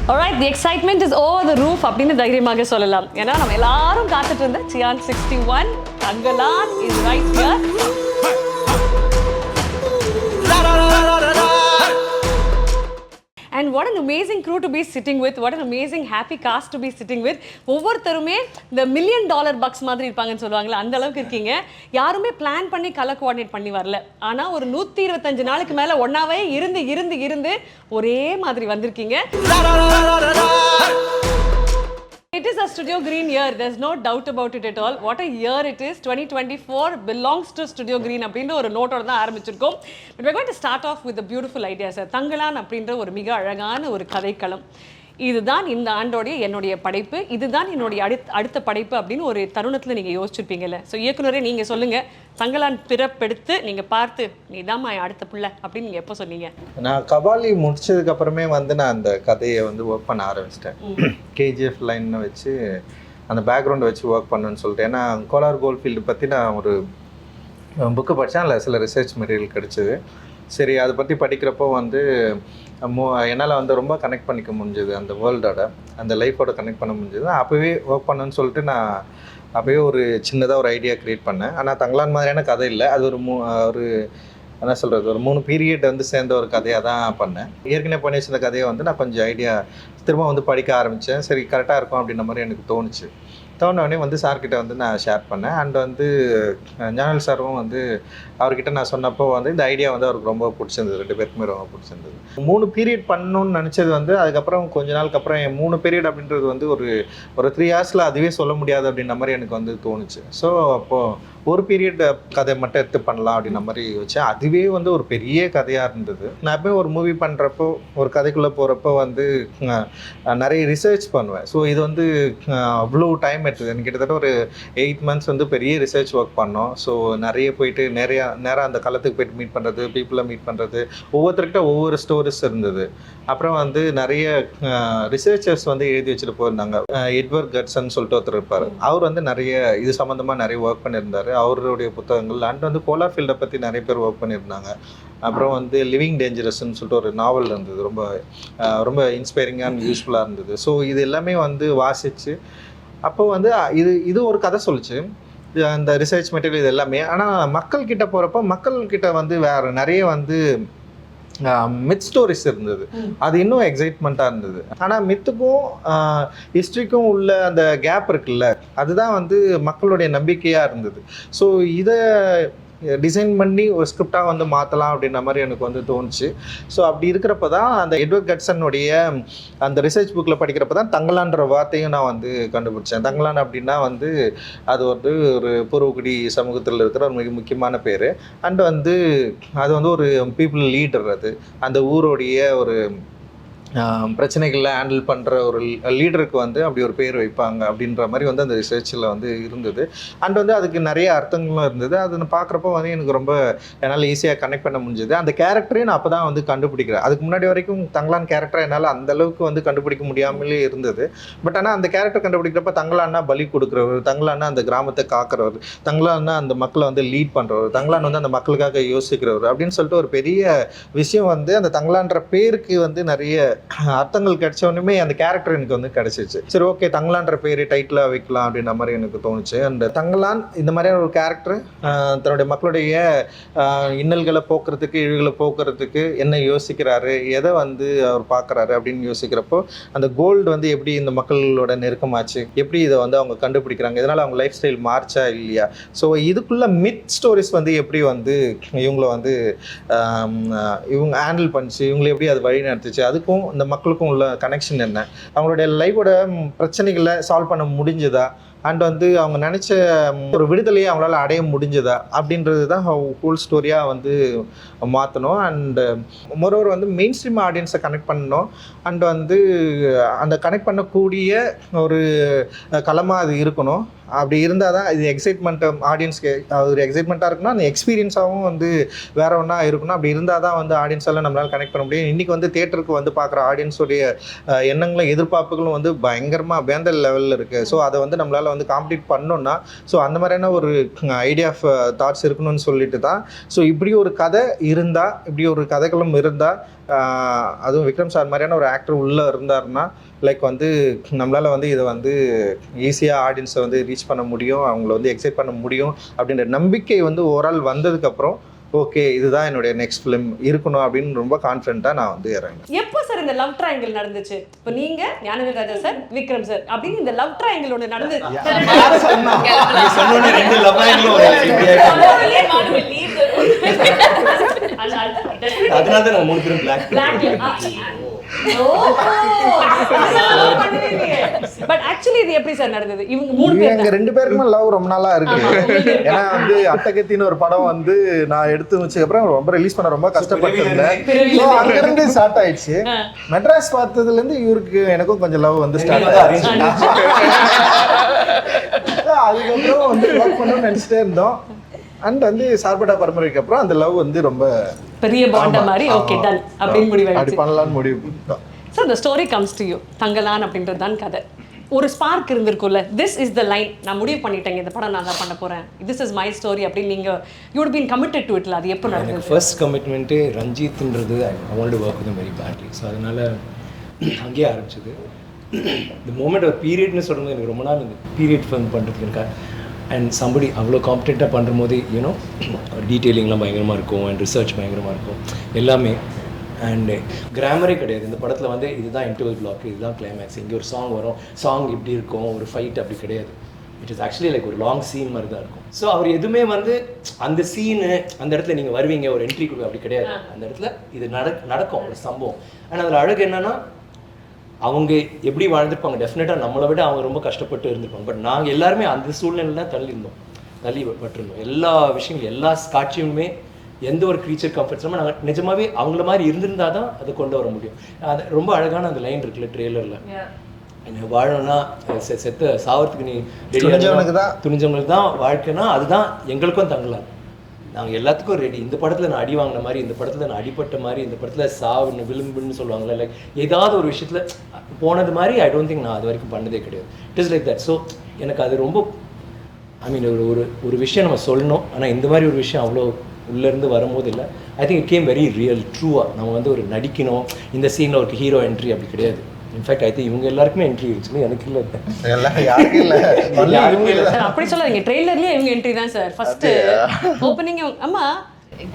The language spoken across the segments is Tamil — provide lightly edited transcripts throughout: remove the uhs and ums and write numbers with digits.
Alright, the excitement is over the roof அப்படின்னு தைரியமாக சொல்லலாம். ஏன்னா நம்ம எல்லாரும் காத்துட்டு இருந்த Chiyaan 61 Thangalaan is right here. And what an amazing crew to be sitting with. What an amazing happy cast to be sitting with. ஒவ்வொருத்தருமே இந்த $1 million bucks மாதிரி இருப்பாங்கன்னு சொல்லுவாங்கல்ல, அந்த அளவுக்கு இருக்கீங்க. யாருமே பிளான் பண்ணி கலர் கோஆர்டினேட் பண்ணி வரல. ஆனா ஒரு 125 நாளுக்கு மேல ஒன்னாவே இருந்து ஒரே மாதிரி வந்திருக்கீங்க. It is a Studio Green year. There's no doubt about it at all. What a year it is. 2024 belongs to Studio Green அப்படின்ற ஒரு நோட்டோட தான் ஆரம்பிச்சிருக்கோம். But we're going to start off with a beautiful idea, sir. Thangalaan அப்படின்ற ஒரு மிக அழகான ஒரு கதைக்களம். இதுதான் இந்த ஆண்டோடைய என்னுடைய படைப்பு, இதுதான் என்னுடைய அடுத்த படைப்பு அப்படின்னு ஒரு தருணத்தில் நீங்கள் யோசிச்சிருப்பீங்கல்ல. ஸோ இயக்குனரே நீங்கள் சொல்லுங்கள், தங்கலான் பிறப்பெடுத்து நீங்கள் பார்த்து நீதாம்மா அடுத்த பிள்ளை அப்படின்னு நீங்கள் எப்போ சொன்னீங்க? நான் கபாலி முடிச்சதுக்கப்புறமே வந்து நான் அந்த கதையை வந்து ஒர்க் பண்ண ஆரம்பிச்சிட்டேன். கேஜிஎஃப் லைன்னு வச்சு அந்த பேக்ரவுண்டை வச்சு ஒர்க் பண்ணுன்னு சொல்லிட்டு. ஏன்னா கோலார் கோல்ஃபீல்டு பற்றி நான் ஒரு புக்கு படித்தேன், அதில் சில ரிசர்ச் மெட்டீரியல் கிடச்சிது. சரி, அதை பற்றி படிக்கிறப்போ வந்து என்னால் வந்து ரொம்ப கனெக்ட் பண்ணிக்க முடிஞ்சது, அந்த வேர்ல்டோட அந்த லைஃபோட கனெக்ட் பண்ண முடிஞ்சது. அப்போவே ஒர்க் பண்ணணுன்னு சொல்லிட்டு நான் அப்போவே ஒரு சின்னதாக ஒரு ஐடியா க்ரியேட் பண்ணேன். ஆனால் தங்கலான் மாதிரியான கதை இல்லை, அது ஒரு என்ன சொல்கிறது, ஒரு 3 பீரியட் வந்து சேர்ந்த ஒரு கதையாக தான் பண்ணேன். ஏற்கனவே பண்ணி வச்சிருந்த கதையை வந்து நான் கொஞ்சம் ஐடியா திரும்ப வந்து படிக்க ஆரம்பித்தேன். சரி, கரெக்டாக இருக்கும் அப்படின்ற மாதிரி எனக்கு தோணுனே வந்து சார்கிட்ட வந்து நான் ஷேர் பண்ணேன். அண்ட் வந்து ஞானல் சாரும் வந்து அவர்கிட்ட நான் சொன்னப்போ வந்து இந்த ஐடியா வந்து அவருக்கு ரொம்ப பிடிச்சிருந்தது, 2 பேருக்குமே ரொம்ப பிடிச்சிருந்தது. 3 பீரியட் பண்ணணும்னு நினச்சது வந்து அதுக்கப்புறம் கொஞ்ச நாளுக்கு அப்புறம் 3 பீரியட் அப்படின்றது வந்து ஒரு 3 ஹார்ஸில் அதுவே சொல்ல முடியாது அப்படின்ற மாதிரி எனக்கு வந்து தோணுச்சு. ஸோ அப்போது ஒரு பீரியட் கதை மட்டும் எடுத்து பண்ணலாம் அப்படின்ற மாதிரி வச்சேன். அதுவே வந்து ஒரு பெரிய கதையாக இருந்தது. நான் எப்போயும் ஒரு மூவி பண்ணுறப்போ, ஒரு கதைக்குள்ளே போகிறப்போ வந்து நிறைய ரிசர்ச் பண்ணுவேன். ஸோ இது வந்து அவ்வளோ டைம் எடுத்தது. எனக்கு கிட்டத்தட்ட ஒரு 8 months வந்து பெரிய ரிசர்ச் ஒர்க் பண்ணோம். ஸோ நிறைய போயிட்டு நேராக அந்த களத்துக்கு போயிட்டு மீட் பண்ணுறது, பீப்புளை மீட் பண்ணுறது, ஒவ்வொருத்தர்கிட்ட ஒவ்வொரு ஸ்டோரிஸ் இருந்தது. அப்புறம் வந்து நிறைய ரிசர்ச்சர்ஸ் வந்து எழுதி வச்சுட்டு போயிருந்தாங்க. எட்வர்ட் கட்சன் சொல்லிட்டு ஒருத்தர் இருப்பார். அவர் வந்து நிறைய இது சம்மந்தமாக நிறைய ஒர்க் பண்ணியிருந்தார், அவருடைய புத்தகங்கள். அண்ட் வந்து கோலார் ஃபீல்டை பற்றி நிறைய பேர் ஒர்க் பண்ணியிருந்தாங்க. அப்புறம் வந்து லிவிங் டேஞ்சரஸ்ன்னு சொல்லிட்டு ஒரு நாவல் இருந்தது, ரொம்ப இன்ஸ்பைரிங்காக அண்ட் யூஸ்ஃபுல்லாக இருந்தது. ஸோ இது எல்லாமே வந்து வாசித்து அப்போ வந்து இது ஒரு கதை சொல்லிச்சு, அந்த ரிசர்ச் மெட்டீரியல் இது எல்லாமே. ஆனால் மக்கள்கிட்ட போகிறப்போ மக்கள்கிட்ட வந்து வேறு நிறைய வந்து மித் ஸ்டோரிஸ் இருந்தது. அது இன்னும் எக்ஸைட்மெண்ட்டாக இருந்தது. ஆனால் மித்துக்கும் ஹிஸ்ட்ரிக்கும் உள்ள அந்த கேப் இருக்குல்ல, அதுதான் வந்து மக்களுடைய நம்பிக்கையாக இருந்தது. ஸோ இதை டிசைன் பண்ணி ஒரு ஸ்கிரிப்டாக வந்து மாற்றலாம் அப்படின்ற மாதிரி எனக்கு வந்து தோணுச்சு. ஸோ அப்படி இருக்கிறப்ப தான் அந்த எட்வர்ட் கட்சனுடைய அந்த ரிசர்ச் புக்கில் படிக்கிறப்ப தான் தங்கலான்ற வார்த்தையும் நான் வந்து கண்டுபிடிச்சேன். தங்கலான் அப்படின்னா வந்து அது வந்து ஒரு பூர்வகுடி சமூகத்தில் இருக்கிற ஒரு மிக முக்கியமான பேர். அண்ட் வந்து அது வந்து ஒரு பீப்புள் லீடர். அது அந்த ஊருடைய ஒரு பிரச்சனைகளில் ஹேண்டில் பண்ணுற ஒரு லீடருக்கு வந்து அப்படி ஒரு பேர் வைப்பாங்க அப்படின்ற மாதிரி வந்து அந்த ரிசர்ச்சில் வந்து இருந்தது. அண்ட் வந்து அதுக்கு நிறைய அர்த்தங்களும் இருந்தது. அது நான் பார்க்குறப்போ வந்து எனக்கு ரொம்ப என்னால் ஈஸியாக கனெக்ட் பண்ண முடிஞ்சது. அந்த கேரக்டரையும் நான் அப்போ தான் வந்து கண்டுபிடிக்கிறேன். அதுக்கு முன்னாடி வரைக்கும் தங்கலான் கேரக்டரை என்னால் அந்தளவுக்கு வந்து கண்டுபிடிக்க முடியாமலே இருந்தது. பட் ஆனால் அந்த கேரக்டர் கண்டுபிடிக்கிறப்ப தங்கலான்னா பலி கொடுக்குறவர், தங்கலான்னா அந்த கிராமத்தை காக்கிறவர், தங்கலான்னா அந்த மக்களை வந்து லீட் பண்ணுறவர், தங்கலான் வந்து அந்த மக்களுக்காக யோசிக்கிறவர் அப்படின்னு சொல்லிட்டு ஒரு பெரிய விஷயம் வந்து அந்த தங்கலான்ற பேருக்கு வந்து நிறைய அர்த்தங்கள் கிடைச்சவனுமே அந்த கேரக்டர் எனக்கு வந்து கிடைச்சிச்சு. சரி, ஓகே, தங்கலான்ற பேர் டைட்டிலாக வைக்கலாம் அப்படின்ற மாதிரி எனக்கு தோணுச்சு. அண்ட் தங்கலான் இந்த மாதிரியான ஒரு கேரக்டர் தன்னுடைய மக்களுடைய இன்னல்களை போக்குறதுக்கு, இழிவுகளை போக்குறதுக்கு என்ன யோசிக்கிறாரு, எதை வந்து அவர் பார்க்குறாரு அப்படின்னு யோசிக்கிறப்போ அந்த கோல்டு வந்து எப்படி இந்த மக்களோட நெருக்கமாச்சு, எப்படி இதை வந்து அவங்க கண்டுபிடிக்கிறாங்க, இதனால் அவங்க லைஃப் ஸ்டைல் மார்ச்சா இல்லையா, ஸோ இதுக்குள்ள மித் ஸ்டோரிஸ் வந்து எப்படி வந்து இவங்களை வந்து இவங்க ஹேண்டில் பண்ணிச்சு, இவங்களை எப்படி அது வழி நடத்துச்சு, அதுக்கும் இந்த மக்களுக்கும் உள்ள கனெக்ஷன் என்ன, அவங்களுடைய லைஃபோட பிரச்சனைகளை சால்வ் பண்ண முடிஞ்சதா, அண்ட் வந்து அவங்க நினச்ச ஒரு விடுதலையை அவங்களால அடைய முடிஞ்சதா அப்படின்றது தான் ஹோல் ஸ்டோரியாக வந்து மாற்றணும். அண்டு மொரோவர் வந்து மெயின் ஸ்ட்ரீம் ஆடியன்ஸை கனெக்ட் பண்ணணும். அண்ட் வந்து அந்த கனெக்ட் பண்ணக்கூடிய ஒரு களமாக அது இருக்கணும். அப்படி இருந்தால் தான் இது எக்ஸைட்மெண்ட் ஆடியன்ஸ்க்கு ஒரு எக்ஸைட்மெண்ட்டாக இருக்கணும், அந்த எக்ஸ்பீரியன்ஸாகவும் வந்து வேற ஒன்றா இருக்கணும். அப்படி இருந்தால் தான் வந்து ஆடியன்ஸால் நம்மளால் கனெக்ட் பண்ண முடியும். இன்றைக்கி வந்து தியேட்டருக்கு வந்து பார்க்குற ஆடியன்ஸோடைய எண்ணங்களும் எதிர்பார்ப்புகளும் வந்து பயங்கரமாக வேந்த லெவலில் இருக்குது. ஸோ அதை வந்து நம்மளால் வந்து காம்ப்ளீட் பண்ணோன்னா ஸோ அந்த மாதிரியான ஒரு ஐடியா ஆஃப் தாட்ஸ் இருக்கணும்னு சொல்லிட்டு தான் ஸோ இப்படி ஒரு கதை இருந்தால், இப்படி ஒரு கதைக்களம் இருந்தால், அதுவும் விக்ரம் சார் மாதிரியான ஒரு ஆக்டர் உள்ளே இருந்தாருன்னா லைக் வந்து நம்மளால் வந்து இதை வந்து ஈஸியாக ஆடியன்ஸை வந்து ரீச் பண்ண முடியும், அவங்கள வந்து எக்ஸைட் பண்ண முடியும் அப்படின்ற நம்பிக்கை வந்து ஓவரால் வந்ததுக்கப்புறம் ஓகே இதுதான் என்னுடைய நெக்ஸ்ட் ஃபிலிம் இருக்கணும் அப்படின்னு ரொம்ப கான்ஃபிடென்ட்டாக நான் வந்து இறங்கினேன். எப்போ சார் இந்த லவ் ட்ரையாங்கிள் நடந்துச்சு? இப்போ நீங்க ஞானவேல் ராஜா சார், விக்ரம் சார் அப்படின்னு இந்த லவ் ட்ரையாங்கிள் ஒன்று நடந்து அதனால தான் 3 பேரும் பிளாக். பட் ஆக்சுவலி இது எப்படி சார் நடந்தது? இவங்க 3 பேர் எங்க 2 பேருக்குமே லவ் ரொம்ப நாளா இருக்கு. ஏன்னா வந்து அட்டகத்தின்னு ஒரு படம் வந்து நான் எடுத்து வச்சதுக்கு அப்புறம் ரொம்ப ரிலீஸ் பண்ண ரொம்ப கஷ்டப்பட்டிருந்தேன். அங்க இருந்து ஸ்டார்ட் ஆயிடுச்சு. மெட்ராஸ் பார்த்ததுல இருந்து இவருக்கு எனக்கும் கொஞ்சம் லவ் வந்து ஸ்டார்ட் ஆயிடுச்சு. அதுக்கப்புறம் வந்து ஒர்க் பண்ணணும்னு நினைச்சிட்டே இருந்தோம். அண்ட் வந்து சார்பட்டா பரம்பரைக்கு அப்புறம் அந்த லவ் வந்து ரொம்ப பெரிய பாண்ட மாதிரி ஓகே டன் அப்படின்னு முடிவாயிடுச்சு. அப்படி பண்ணலாம்னு முடிவு பண்ணிட்டோம். So the story comes to you. Thangalaan அப்படின்றது தான் கதை. ஒரு ஸ்பார்க் இருந்திருக்கும்ல, திஸ் இஸ் த லைன், நான் முடிவு பண்ணிட்டேங்க இந்த படம் நான் தான் பண்ண போகிறேன், திஸ் இஸ் மை ஸ்டோரி அப்படின்னு நீங்கள் you would been committed to இட்ல. அது எப்போ நடந்தது? ஃபர்ஸ்ட் கமிட்மெண்ட்டு ரஞ்சித்ன்றது I want to work with very badly. So அதனால் அங்கேயே ஆரம்பிச்சது. இந்த மூமெண்ட் ஒரு பீரியட்னு சொல்லும்போது எனக்கு ரொம்ப நாள் இந்த பீரியட் ஃபிலிம் பண்ணுறதுக்கு இருக்கா அண்ட் சம்படி அவ்வளோ காம்படெண்ட்டாக பண்ணுற போது யூனோ டீட்டெயிலிங்லாம் பயங்கரமாக இருக்கும் அண்ட் ரிசர்ச் பயங்கரமாக இருக்கும் எல்லாமே. அண்டு கிராமரே கிடையாது இந்த படத்தில் வந்து இதுதான் இன்டர்வல் பிளாக், இதுதான் கிளைமேக்ஸ், இங்கே ஒரு சாங் வரும், சாங் இப்படி இருக்கும், ஒரு ஃபைட் அப்படி கிடையாது. இட் இஸ் ஆக்சுவலி லைக் ஒரு லாங் சீன் மாதிரி தான் இருக்கும். ஸோ அவர் எதுவுமே வந்து அந்த சீனு அந்த இடத்துல நீங்கள் வருவீங்க ஒரு என்ட்ரி கொடுங்க அப்படி கிடையாது. அந்த இடத்துல இது நடக்கும் ஒரு சம்பவம். ஆனால் அதில் அழகு என்னென்னா அவங்க எப்படி வாழ்ந்துருப்பாங்க, டெஃபினட்டாக நம்மளை விட அவங்க ரொம்ப கஷ்டப்பட்டு இருந்திருப்பாங்க. பட் நாங்கள் எல்லாருமே அந்த சூழ்நிலையில் தான் தள்ளிப்பட்டிருந்தோம். எல்லா விஷயங்களும் எல்லா காட்சியுமே எந்த ஒரு க்ரீச்சர் கம்ஃபர்ட்ஸுமே நாங்கள் நிஜமாகவே அவங்கள மாதிரி இருந்திருந்தால் தான் அதை கொண்டு வர முடியும். அது ரொம்ப அழகான அந்த லைன் இருக்குல்ல ட்ரெய்லரில், என்ன வாழணும்னா செத்த சாவறதுக்கு நீ துணிஞ்சவங்களுக்கு தான் வாழ்க்கைனா அதுதான் எங்களுக்கும் தங்கலாம், நாங்கள் எல்லாத்துக்கும் ரெடி. இந்த படத்தில் நான் அடி வாங்கின மாதிரி, இந்த படத்தில் நான் அடிப்பட்ட மாதிரி, இந்த படத்தில் சாவுன்னு விளிம்புன்னு சொல்லுவாங்கள்ல, லைக் ஏதாவது ஒரு விஷயத்தில் போனது மாதிரி ஐ டோன்ட் திங்க் நான் அது வரைக்கும் பண்ணதே கிடையாது. It is like that. So எனக்கு அது ரொம்ப ஐ மீன் ஒரு விஷயம் நம்ம சொல்லணும், ஆனால் இந்த மாதிரி ஒரு விஷயம் அவ்வளோ உள்ளேருந்து வரும்போது இல்லை. I think it came very real ட்ரூவாக. நம்ம வந்து ஒரு நடிக்கணும் இந்த சீனில் ஒரு ஹீரோ என்ட்ரி அப்படி கிடையாது. இன்ஃபேக்ட் ஐ திங்க் இவங்க எல்லாருக்குமே என்ட்ரி இருந்துச்சு, எனக்கு இல்லை. அப்படி சொல்லாதீங்க, ட்ரெய்லர்லேயே இவங்க என்ட்ரி தான் சார். ஃபர்ஸ்ட் ஓப்பனிங் அம்மா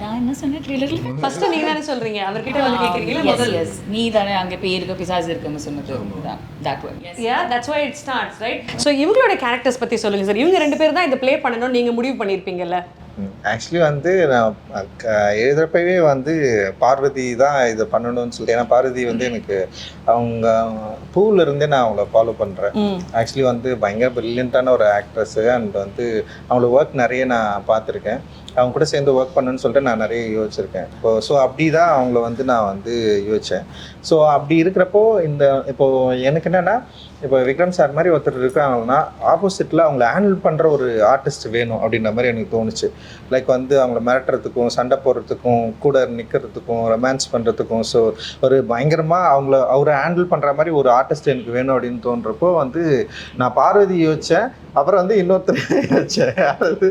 நான் என்ன சொன்னேன் ட்ரெய்லர்ல? ஃபர்ஸ்ட் நீங்க தானே சொல்றீங்க, அவர்கிட்ட வந்து கேக்குறீங்களா? முதல்ல நீ தானே அங்க பேய் இருக்க பிசாசு இருக்குன்னு சொன்னது. that one. yeah that's why it starts right. so இவங்களோட கேரக்டர்ஸ் பத்தி சொல்லுங்க சார். இவங்க 2 பேர் தான் இத ப்ளே பண்ணனும் நீங்க முடிவு பண்ணிருப்பீங்கல்ல? ஆக்சுவலி வந்து நான் எழுதுறப்பவே வந்து பார்வதி தான் இதை பண்ணணும்னு சொல்லிட்டு, ஏன்னா பார்வதி வந்து எனக்கு அவங்க பூவில் இருந்தே நான் அவங்கள ஃபாலோ பண்ணுறேன். ஆக்சுவலி வந்து பயங்கர ப்ரில்லியண்ட்டான ஒரு ஆக்ட்ரஸ்ஸு அண்ட் வந்து அவங்கள ஒர்க் நிறைய நான் பார்த்துருக்கேன். அவங்க கூட சேர்ந்து ஒர்க் பண்ணணும்னு சொல்லிட்டு நான் நிறைய யோசிச்சிருக்கேன். ஸோ அப்படி தான் அவங்கள வந்து நான் வந்து யோசித்தேன். ஸோ அப்படி இருக்கிறப்போ இப்போது எனக்கு என்னென்னா, இப்போ விக்ரம் சார் மாதிரி ஒருத்தர் இருக்காங்கன்னா ஆப்போசிட்டில் அவங்கள ஹேண்டில் பண்ணுற ஒரு ஆர்டிஸ்ட் வேணும் அப்படின்ற மாதிரி எனக்கு தோணுச்சு. லைக் வந்து அவங்கள மிரட்டுறதுக்கும் சண்டை போடுறதுக்கும் கூட நிற்கிறதுக்கும் ரொமான்ஸ் பண்ணுறதுக்கும் ஸோ ஒரு பயங்கரமாக அவரை ஹேண்டில் பண்ணுற மாதிரி ஒரு ஆர்டிஸ்ட் எனக்கு வேணும் அப்படின்னு தோன்றப்போ வந்து நான் பார்வதி யோசித்தேன். அப்புறம் வந்து இன்னொருத்தர் யோசிச்சேன், அதாவது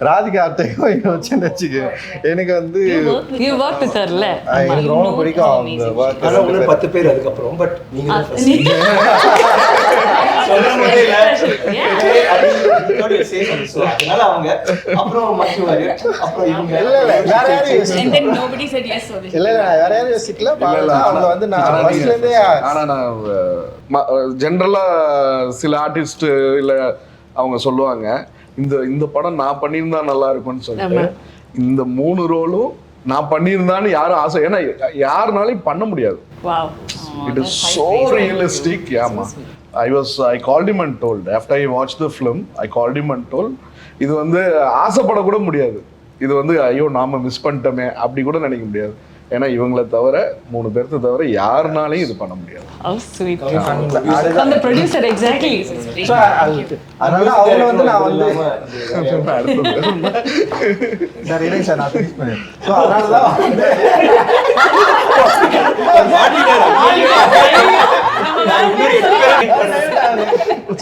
ராதிகா ஆர்த்தையும் யோசிச்சேன்னு வச்சுக்க. எனக்கு வந்து எனக்கு ரொம்ப பிடிக்கும் அவங்க ஒர்க். 10 பேர் அதுக்கப்புறம் பட் நீங்கள் அதனால அவங்க அப்புறம் மச்சுவாரு அப்புறம் இவங்க இல்ல வேற யாரும் யோசிக்கல. அவங்க வந்து நான் ஃபர்ஸ்ட்ல இருந்தே ஆனா நான் ஜெனரலா சில ஆர்டிஸ்ட் இல்ல அவங்க சொல்லுவாங்க இந்த படம் நான் பண்ணியிருந்தா நல்லா இருக்கும்னு சொல்லிட்டு, இந்த 3 ரோலும் நான் பண்ணியிருந்தான்னு யாரும் ஆசை, ஏன்னா யாருனாலையும் பண்ண முடியாது. It is so realistic. ஆமா, I called him and told, after I watched the film I called him and told, இது வந்து ஆசைப்படக்கூட முடியாது, இது வந்து ஐயோ நாம மிஸ் பண்ணிட்டோமே அப்படி கூட நினைக்க முடியாது. ஏன்னா இவங்களை தவிர 3 பேர்த்த தவிர யாருனாலையும் இது பண்ண முடியாது. How sweet. அந்த producer exactly. அதனால அவங்க வந்து நான் வந்து சார் இல்லை சார் நான் ஃபினிஷ் பண்ணேன். ஸோ அதனால தான்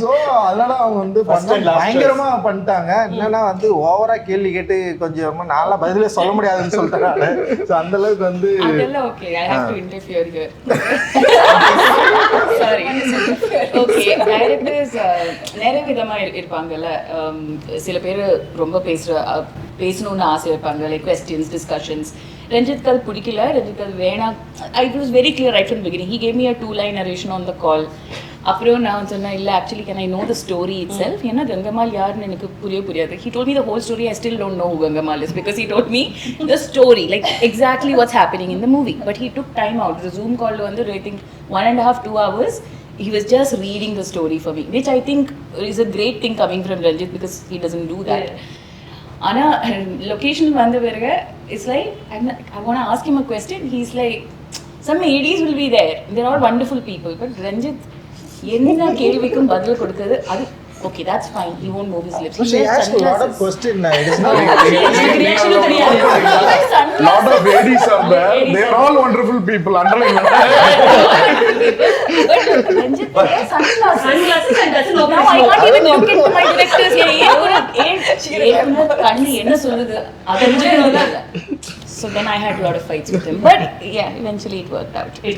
ஸோ அதனால அவங்க வந்து பயங்கரமா பண்ணிட்டாங்க. என்னன்னா வந்து ஓவரா கேள்வி கேட்டு கொஞ்சம் நாளா பதிலே சொல்ல முடியாதுன்னு சொல்லிட்டாங்க. ஸோ அந்த அளவுக்கு வந்து அதெல்லாம் okay. I have to interfere here. Sorry. Okay, directors நிறைய விதமா இருப்பாங்கல்ல. சில பேர் ரொம்ப பேசணும்னு ஆசை இருப்பாங்க, லைக் கொஸ்டின்ஸ், டிஸ்கஷன்ஸ். ரஞ்சித் அது பிடிக்கல, ரஞ்சித் அது வேணாம். It was very clear right from beginning. He gave me a 2-line narration on the call. அப்புறம் நான் சொன்னேன், இல்லை actually can I know the story itself. ஏன்னா கங்கம்மாள் யாருன்னு எனக்கு புரியாது. He told me the whole story. I still don't know who Gangammal is because he told me the story, like exactly what's happening in the movie. But he took time out. The zoom காலில் வந்து I think 1.5-2 hours he was just reading the story for me, which I think is a great thing coming from Ranjit because he doesn't do that. Ana location vanda verga, it's like I want to ask him a question. He's like, some ADs will be there, they're all wonderful people, but Ranjit enna kelvikkum badal kodukadhu adu okay, that's fine. He won't move his lips. She asked a lot of questions. It is not lot of ladies are there. They are all wonderful people. Underline. But Ranjit wears sunglasses and doesn't open. Now I can't even look into my directors. Kanni enna solludu adha. So then I had a lot of fights with him. But yeah, eventually it worked out. It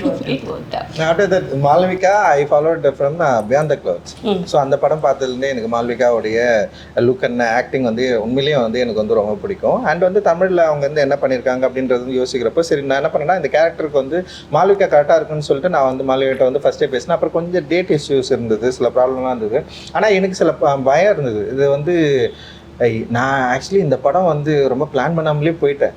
worked out. After that, Malvika, I followed from Beyond the Clouds. So அந்த படம் பார்த்ததுலேருந்தே எனக்கு மால்விகாவுடைய லுக் அண்ட் ஆக்டிங் வந்து உண்மையிலேயே வந்து எனக்கு வந்து ரொம்ப பிடிக்கும். அண்ட் வந்து தமிழில் அவங்க வந்து என்ன பண்ணியிருக்காங்க அப்படின்றது யோசிக்கிறப்போ சரி நான் என்ன பண்ணேன்னா இந்த கேரக்டருக்கு வந்து மால்விகா கரெக்டாக இருக்குன்னு சொல்லிட்டு நான் வந்து மால்விகிட்ட வந்து ஃபஸ்ட்டே பேசினேன். அப்புறம் கொஞ்சம் டேட் இஷ்யூஸ் இருந்தது, சில ப்ராப்ளம்லாம் இருந்தது. ஆனால் எனக்கு சில பயம் இருந்தது. இது வந்து நான் ஆக்சுவலி இந்த படம் வந்து ரொம்ப பிளான் பண்ணாமலே போயிட்டேன்.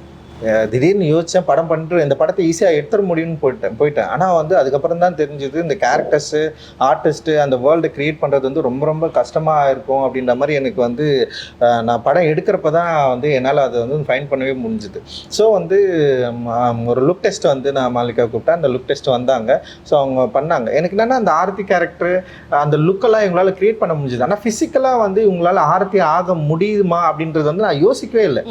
திடீர்னு யோசித்தேன், படம் பண்ணிட்டு இந்த படத்தை ஈஸியாக எடுத்துட முடியும்னு போயிட்டேன். ஆனால் வந்து அதுக்கப்புறம் தான் தெரிஞ்சுது இந்த கேரக்டர்ஸு, ஆர்டிஸ்ட்டு, அந்த வேர்ல்டு க்ரியேட் பண்ணுறது வந்து ரொம்ப ரொம்ப கஷ்டமாக இருக்கும் அப்படின்ற மாதிரி எனக்கு வந்து நான் படம் எடுக்கிறப்ப தான் வந்து என்னால் அதை வந்து ஃபைண்ட் பண்ணவே முடிஞ்சுது. ஸோ வந்து ஒரு லுக் டெஸ்ட் வந்து நான் மாலிகா கூப்பிட்டேன். அந்த லுக் டெஸ்ட் வந்தாங்க. ஸோ அவங்க பண்ணாங்க. எனக்கு என்னென்னா அந்த ஆர்த்தி கேரக்டர் அந்த லுக்கெல்லாம் இவங்களால் க்ரியேட் பண்ண முடிஞ்சுது. ஆனால் ஃபிசிக்கலாக வந்து இவங்களால் ஆர்த்தி ஆக முடியுமா அப்படின்றது வந்து நான் யோசிக்கவே இல்லை.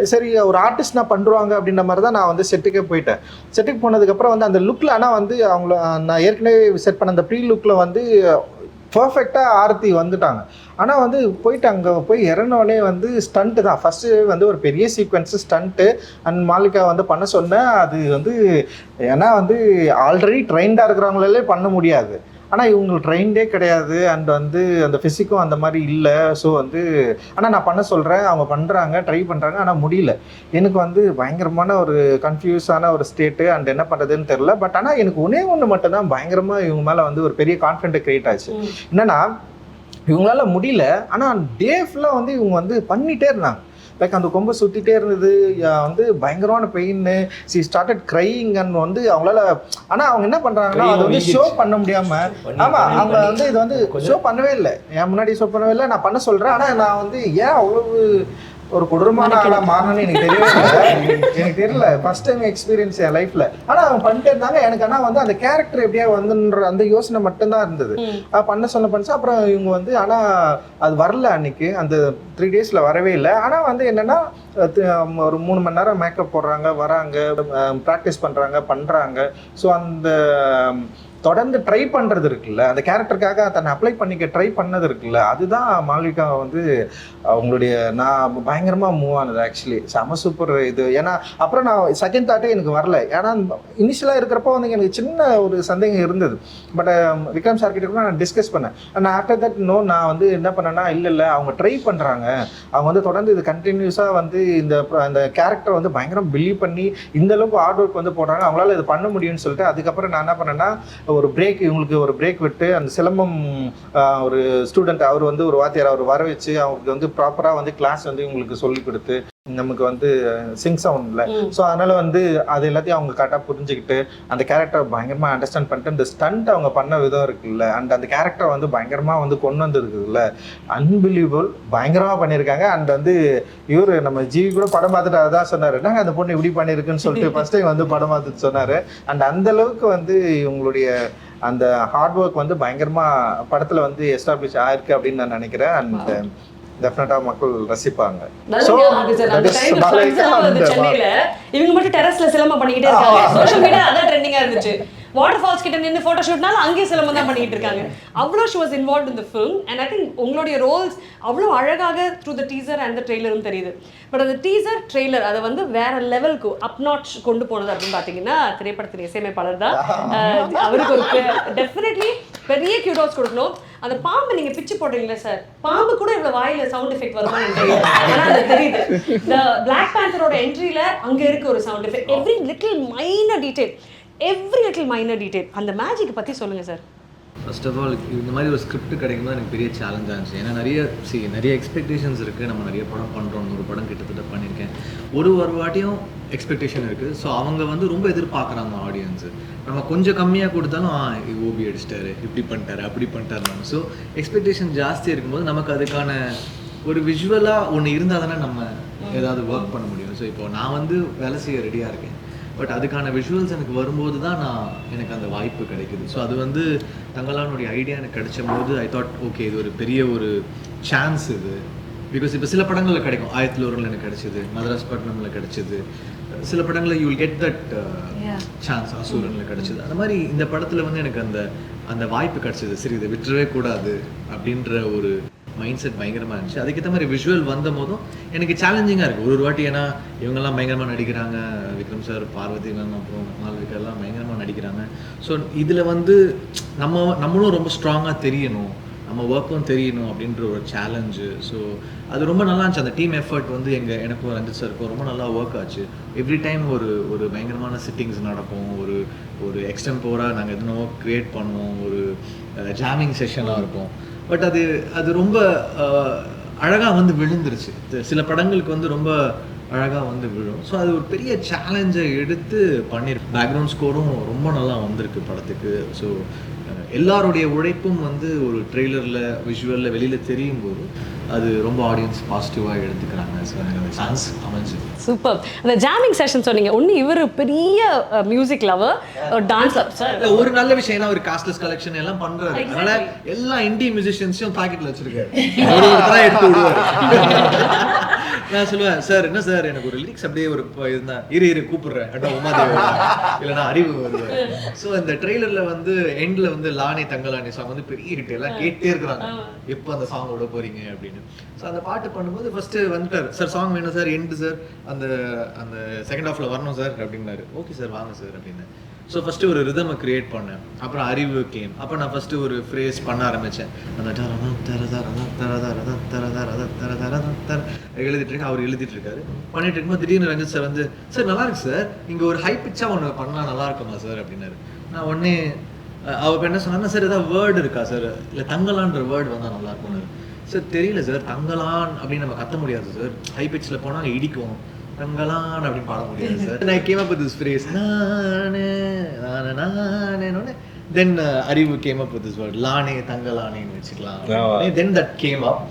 சரி ஒரு ஆர்டிஸ்ட் நான் பண்ணுறாங்க அப்படின்ற மாதிரி தான் நான் வந்து செட்டுக்கே போயிட்டேன். செட்டுக்கு போனதுக்கப்புறம் வந்து அந்த லுக்கில் ஆனால் வந்து அவங்கள நான் ஏற்கனவே செட் பண்ண அந்த ப்ரீ லுக்கில் வந்து பர்ஃபெக்டாக ஆர்த்தி வந்துட்டாங்க. ஆனால் வந்து போயிட்டு அங்கே போய் இறங்கினோடனே வந்து ஸ்டண்ட்டு தான் ஃபஸ்ட்டு வந்து ஒரு பெரிய சீக்வன்ஸு ஸ்டண்ட்டு அண்ட் மாலிகா வந்து பண்ண சொன்னேன். அது வந்து ஏன்னா வந்து ஆல்ரெடி ட்ரெயின்டாக இருக்கிறவங்களே பண்ண முடியாது. ஆனால் இவங்க ட்ரெயின்டே கிடையாது. அண்ட் வந்து அந்த ஃபிசிக்கும் அந்த மாதிரி இல்லை. ஸோ வந்து ஆனால் நான் பண்ண சொல்கிறேன், அவங்க பண்ணுறாங்க, ட்ரை பண்ணுறாங்க, ஆனால் முடியல. எனக்கு வந்து பயங்கரமான ஒரு கன்ஃபியூஸான ஒரு ஸ்டேட்டு. அண்ட் என்ன பண்ணுறதுன்னு தெரில. பட் ஆனால் எனக்கு ஒன்று மட்டும்தான் பயங்கரமாக இவங்க மேலே வந்து ஒரு பெரிய கான்ஃபிடென்ட் க்ரியேட் ஆச்சு. என்னென்னா இவங்களால முடியல, ஆனால் டே ஃபுல்லாக வந்து இவங்க வந்து பண்ணிகிட்டே இருந்தாங்க. லைக் அந்த கொம்பை சுற்றிட்டே இருந்தது, வந்து பயங்கரமான pain. C started crying and வந்து அவங்களால. ஆனால் அவங்க என்ன பண்ணுறாங்கன்னா அது வந்து ஷோ பண்ண முடியாமல். ஆமாம், அவங்க வந்து இது வந்து ஷோ பண்ணவே இல்லை. என் முன்னாடி ஷோ பண்ணவே இல்லை. நான் பண்ண சொல்கிறேன். ஆனால் நான் வந்து ஏன் அவ்வளவு ஒரு கொடூரமான ஆளாக மாறணும்னு எனக்கு தெரியவே இல்லை. எனக்கு தெரியல, ஃபர்ஸ்ட் டைம் எக்ஸ்பீரியன்ஸ் என் லைஃப்பில். ஆனால் அவங்க பண்ணிட்டே இருந்தாங்க. எனக்கு ஆனால் வந்து அந்த கேரக்டர் எப்படியா வந்துன்ற அந்த யோசனை மட்டும்தான் இருந்தது. பண்ண பண்ணிச்சு. அப்புறம் இவங்க வந்து ஆனால் அது வரல அன்னைக்கு, அந்த 3 days வரவே இல்லை. ஆனால் வந்து என்னென்னா ஒரு 3 மணி நேரம் மேக்கப் போடுறாங்க, வராங்க, ப்ராக்டிஸ் பண்ணுறாங்க. ஸோ அந்த தொடர்ந்து ட்ரை பண்ணுறது இருக்குல்ல, அந்த கேரக்டருக்காக தன்னை அப்ளை பண்ணிக்க ட்ரை பண்ணது இருக்குல்ல, அதுதான் மால்விகா வந்து அவங்களுடைய நான் பயங்கரமாக மூவ் ஆனது. ஆக்சுவலி செம சூப்பர் இது. ஏன்னா அப்புறம் நான் செகண்ட் தாட்டே எனக்கு வரல. ஏன்னா இனிஷியலாக இருக்கிறப்போ வந்து எனக்கு சின்ன ஒரு சந்தேகம் இருந்தது. பட் விக்ரம் சார் கிட்ட கூட நான் டிஸ்கஸ் பண்ணேன். நான் ஆஃப்டர் தட் நான் வந்து என்ன பண்ணேன்னா இல்லை அவங்க ட்ரை பண்ணுறாங்க, அவங்க வந்து தொடர்ந்து இது கண்டினியூஸாக வந்து இந்த கேரக்டர் வந்து பயங்கரம் பிலீவ் பண்ணி இந்தளவுக்கு ஹார்ட் ஒர்க் வந்து போடுறாங்க, அவங்களால இது பண்ண முடியும்னு சொல்லிட்டு அதுக்கப்புறம் நான் என்ன பண்ணேன்னா ஒரு பிரேக், இவங்களுக்கு ஒரு பிரேக் விட்டு அந்த சிலம்பம் ஒரு ஸ்டூடெண்ட் அவர் வந்து ஒரு வாத்தியார் அவர் வர வச்சு அவங்களுக்கு வந்து ப்ராப்பராக வந்து கிளாஸ் வந்து இவங்களுக்கு சொல்லி கொடுத்து நமக்கு வந்து சிங் சவுண்டில். ஸோ அதனால் வந்து அது எல்லாத்தையும் அவங்க கரெக்டாக புரிஞ்சுக்கிட்டு அந்த கேரக்டர் பயங்கரமாக அண்டர்ஸ்டாண்ட் பண்ணிட்டு இந்த ஸ்டண்ட் அவங்க பண்ண விதம் இருக்குல்ல, அண்ட் அந்த கேரக்டர் வந்து பயங்கரமாக வந்து கொண்டு வந்துருக்குதுல்ல, அன்பிலீவபிள், பயங்கரமாக பண்ணியிருக்காங்க. அண்ட் வந்து இவர் நம்ம ஜிவி கூட படம் பார்த்துட்டு அதான் சொன்னார், நாங்கள் அந்த பொண்ணு இப்படி பண்ணியிருக்குன்னு சொல்லிட்டு ஃபர்ஸ்ட் டைம் வந்து படம் பார்த்துட்டு சொன்னார். அண்ட் அந்தளவுக்கு வந்து இவங்களுடைய அந்த ஹார்ட் ஒர்க் வந்து பயங்கரமாக படத்தில் வந்து எஸ்டாப்ளிஷ் ஆயிருக்கு அப்படின்னு நான் நினைக்கிறேன். அண்ட் டெஃபினட்டா மக்கள் ரசிப்பாங்க. சென்னையில இவங்க மட்டும் டெரஸ்ல சிலம்பம் பண்ணிக்கிட்டே இருக்காங்க. சோஷியல் மீடியா அதான் ட்ரெண்டிங்கா இருந்துச்சு. வாட்டர் ஃபால்ஸ் கிட்ட நின்று ஃபோட்டோ ஷூட்னாலும் அங்கேயே சிலம்பம் தான் பண்ணிட்டு இருக்காங்க. அவ்வளோ she was involve in the film. And I think உங்களுடைய ரோல்ஸ் அவ்வளோ அழகாக through the teaser and the ட்ரெய்லரும் தெரியுது. பட் அந்த டீசர் ட்ரெய்லர் அதை வந்து வேற லெவலுக்கு அப் நாட்ச் கொண்டு போனது அப்படின்னு பார்த்தீங்கன்னா திரைப்படத்தின் இசையமைப்பாளர் தான். அவருக்கு ஒரு டெஃபினெட்லி பெரிய கியூடோஸ் கொடுக்கணும். அந்த பாம்பு நீங்க பிச்சு போடுறீங்களா சார், பாம்பு கூட இவ்வளவு வாயில சவுண்ட் எஃபெக்ட் வருமா எனக்கு தெரியல, ஆனா அது தெரியுது. இந்த பிளாக் பேந்தரோட என்ட்ரியில அங்க இருக்கு ஒரு sound effect. Every little minor detail அந்த மேஜிக் பத்தி சொல்லுங்க சார். ஃபர்ஸ்ட் ஆஃப் ஆல் இந்த மாதிரி ஒரு ஸ்கிரிப்ட் கிடைக்கும் எனக்கு பெரிய சேலஞ்சாக இருந்துச்சு. ஏன்னா நிறைய எக்ஸ்பெக்டேஷன்ஸ் இருக்குது. நம்ம நிறைய படம் பண்ணுறோம், ஒரு படம் கிட்டத்தட்ட பண்ணியிருக்கேன். ஒரு வாட்டியும் எக்ஸ்பெக்டேஷன் இருக்குது. ஸோ அவங்க வந்து ரொம்ப எதிர்பார்க்குறாங்க ஆடியன்ஸு. நம்ம கொஞ்சம் கம்மியாக கொடுத்தாலும் ஓபி அடிச்சிட்டாரு, இப்படி பண்ணிட்டாரு, அப்படி பண்ணிட்டாரு. ஸோ எக்ஸ்பெக்டேஷன் ஜாஸ்தியாக இருக்கும்போது நமக்கு அதுக்கான ஒரு விஷுவலாக ஒன்று இருந்தால் தானே நம்ம ஏதாவது ஒர்க் பண்ண முடியும். ஸோ இப்போ நான் வந்து வேலை செய்ய ரெடியாக இருக்கேன். பட் அதுக்கான விஷுவல்ஸ் எனக்கு வரும்போது தான் எனக்கு அந்த வாய்ப்பு கிடைக்குது. ஸோ அது வந்து தங்களானுடைய ஐடியா எனக்கு கிடைச்ச போது ஐ தாட் ஓகே இது ஒரு பெரிய ஒரு சான்ஸ் இது. பிகாஸ் இப்போ சில படங்களில் கிடைக்கும், 1001 எனக்கு கிடைச்சிது, மதராஸ் பட்டினமில் கிடைச்சிது, சில படங்களில் you will get that chance, அசூரனில் கிடைச்சிது. அந்த மாதிரி இந்த படத்தில் வந்து எனக்கு அந்த வாய்ப்பு கிடைச்சிது. சரி இதை விட்டுறவே கூடாது அப்படின்ற ஒரு மைண்ட் செட் பயங்கரமாக இருந்துச்சு. அதுக்கேற்ற மாதிரி விஷுவல் வந்த போதும் எனக்கு சேலஞ்சிங்காக இருக்குது ஒரு வாட்டி. ஏன்னா இவங்கெல்லாம் பயங்கரமாக நடிக்கிறாங்க, விக்ரம் சார், பார்வதி மேம், அப்புறம் மால்விகா எல்லாம் பயங்கரமாக நடிக்கிறாங்க. ஸோ இதில் வந்து நம்மளும் ரொம்ப ஸ்ட்ராங்காக தெரியணும், நம்ம ஒர்க்கும் தெரியணும் அப்படின்ற ஒரு சேலஞ்சு. ஸோ அது ரொம்ப நல்லா இருந்துச்சு. அந்த டீம் எஃபர்ட் வந்து எனக்கும் ரஞ்சித் சாருக்கும் ரொம்ப நல்லா ஒர்க் ஆச்சு. எவ்ரி டைம் ஒரு பயங்கரமான சிட்டிங்ஸ் நடக்கும், ஒரு எக்ஸ்டெம்போராக நாங்கள் எதுனோ க்ரியேட் பண்ணுவோம், ஒரு ஜாமிங் செஷனாக இருக்கும். பட் அது ரொம்ப அழகாக வந்து விழுந்துருச்சு. சில படங்களுக்கு வந்து ரொம்ப அழகாக வந்து விழும். ஸோ அது ஒரு பெரிய சேலஞ்சை எடுத்து பண்ணியிருக்கு. பேக்ரவுண்ட் ஸ்கோரும் ரொம்ப நல்லா வந்திருக்கு படத்துக்கு. ஸோ எல்லாருடைய உழைப்பும் வந்து ஒரு ட்ரெய்லரில் விஷுவலில் வெளியில் தெரியும் போது அது ரொம்ப ஆடியன்ஸ் பாசிட்டிவாக எடுத்துக்கிறாங்க. ஸோ எனக்கு அந்த சான்ஸ் அமைஞ்சு சூப்பர். அந்த ஜாமிங் செஷன் சொன்னீங்க, ஒன்று இவர் பெரிய மியூசிக் லவர், டான்ஸ் சார். ஒரு நல்ல விஷயம் ஏன்னா ஒரு காஸ்ட்லெஸ் கலெக்ஷன் எல்லாம் பண்றாரு. அதனால எல்லா இண்டி மியூசிஷியன்ஸையும் பாக்கெட்ல வச்சிருக்காரு, ஒருத்தரா எடுத்து விடுவாரு. நான் சொல்லுவேன், சார் என்ன சார் எனக்கு ஒரு லிரிக்ஸ் அப்படியே ஒரு இருந்தா இரு கூப்பிடுறேன் அட்டா உமாதேவி இல்லைன்னா அறிவு வருவாரு. ஸோ இந்த ட்ரெய்லர்ல வந்து எண்ட்ல வந்து லானே தங்கலானே சாங் வந்து பெரிய ஹிட், எல்லாம் கேட்டே இருக்கிறாங்க எப்போ அந்த சாங் விட போறீங்க அப்படின்னு. ஸோ அந்த பாட்டு பண்ணும்போது ஃபர்ஸ்ட் வந்துட்டார், சார் சாங் வேணும் சார், எண்டு சார் அந்த செகண்ட் ஹாஃப்ல வரணும் சார் அப்படின்னாரு. ஓகே சார் வாங்க சார் அப்படின்னு. ஸோ ஃபஸ்ட்டு ஒரு ரிதமை க்ரியேட் பண்ணேன். அப்புறம் அறிவு கேம். அப்போ நான் ஃபஸ்ட்டு ஒரு ஃப்ரேஸ் பண்ண ஆரம்பித்தேன். அந்த எழுதிட்டுருக்கேன், அவர் எழுதிட்டுருக்காரு. பண்ணிட்டு இருக்கும்போது திடீர்னு ரஞ்சித் சார் வந்து, சார் நல்லா இருக்கு சார், இங்கே ஒரு ஹை பிச்சாக ஒன்று பண்ணால் நல்லா இருக்குமா சார் அப்படின்னாரு. நான் உடனே அவர் என்ன சொன்னார்னா, சார் ஏதாவது வேர்டு இருக்கா சார், இல்லை தங்கலான்ற வேர்டு வந்தால் நல்லா இருக்கும்னாரு. சார் தெரியல சார், தங்கலான் அப்படின்னு நம்ம கத்த முடியாது சார், ஹை பிச்சில் போனால் இடிக்கும், தங்கலான் அப்படின்னு பாட முடியாது சார். நான் came up with this phrase, நானே then Arivu came up with this word லானே தங்கலானேன்னு வச்சுக்கலாம். Then that came up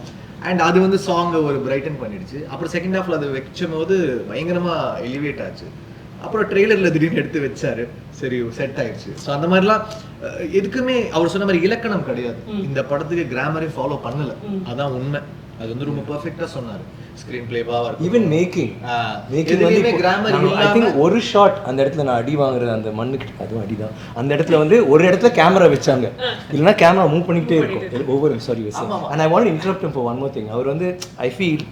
and அது வந்து சாங்கை ஒரு பிரைட்டன் பண்ணிடுச்சு. அப்புறம் செகண்ட் ஹாஃப்ல அதை வச்சும் போது பயங்கரமா எலிவேட் ஆச்சு. அப்புறம் ட்ரெய்லர்ல திடீர்னு எடுத்து வச்சாரு, சரி செட் ஆயிடுச்சு. ஸோ அந்த மாதிரிலாம் எதுக்குமே அவர் சொன்ன மாதிரி இலக்கணம் கிடையாது. இந்த படத்துக்கு கிராமரே ஃபாலோ பண்ணல, அதான் உண்மை. அது வந்து ரொம்ப பெர்ஃபெக்ட்டா சொன்னாரு. ஸ்கிரீன் பிளேவா ஈவன் மேக்கிங் வந்து கிராமர் ஐ திங்க் ஒரு ஷாட் அந்த இடத்துல நான் அடி வாங்குறது அந்த மண்ணுக்கு, அதுவும் அடிதான். அந்த இடத்துல வந்து ஒரு இடத்துல கேமரா வச்சாங்க, இல்லைன்னா கேமரா மூவ் பண்ணிக்கிட்டே இருக்கும் ஒவ்வொரு sorry. And I want interrupt for one more thing. அவர் வந்து ஐ ஃபீல்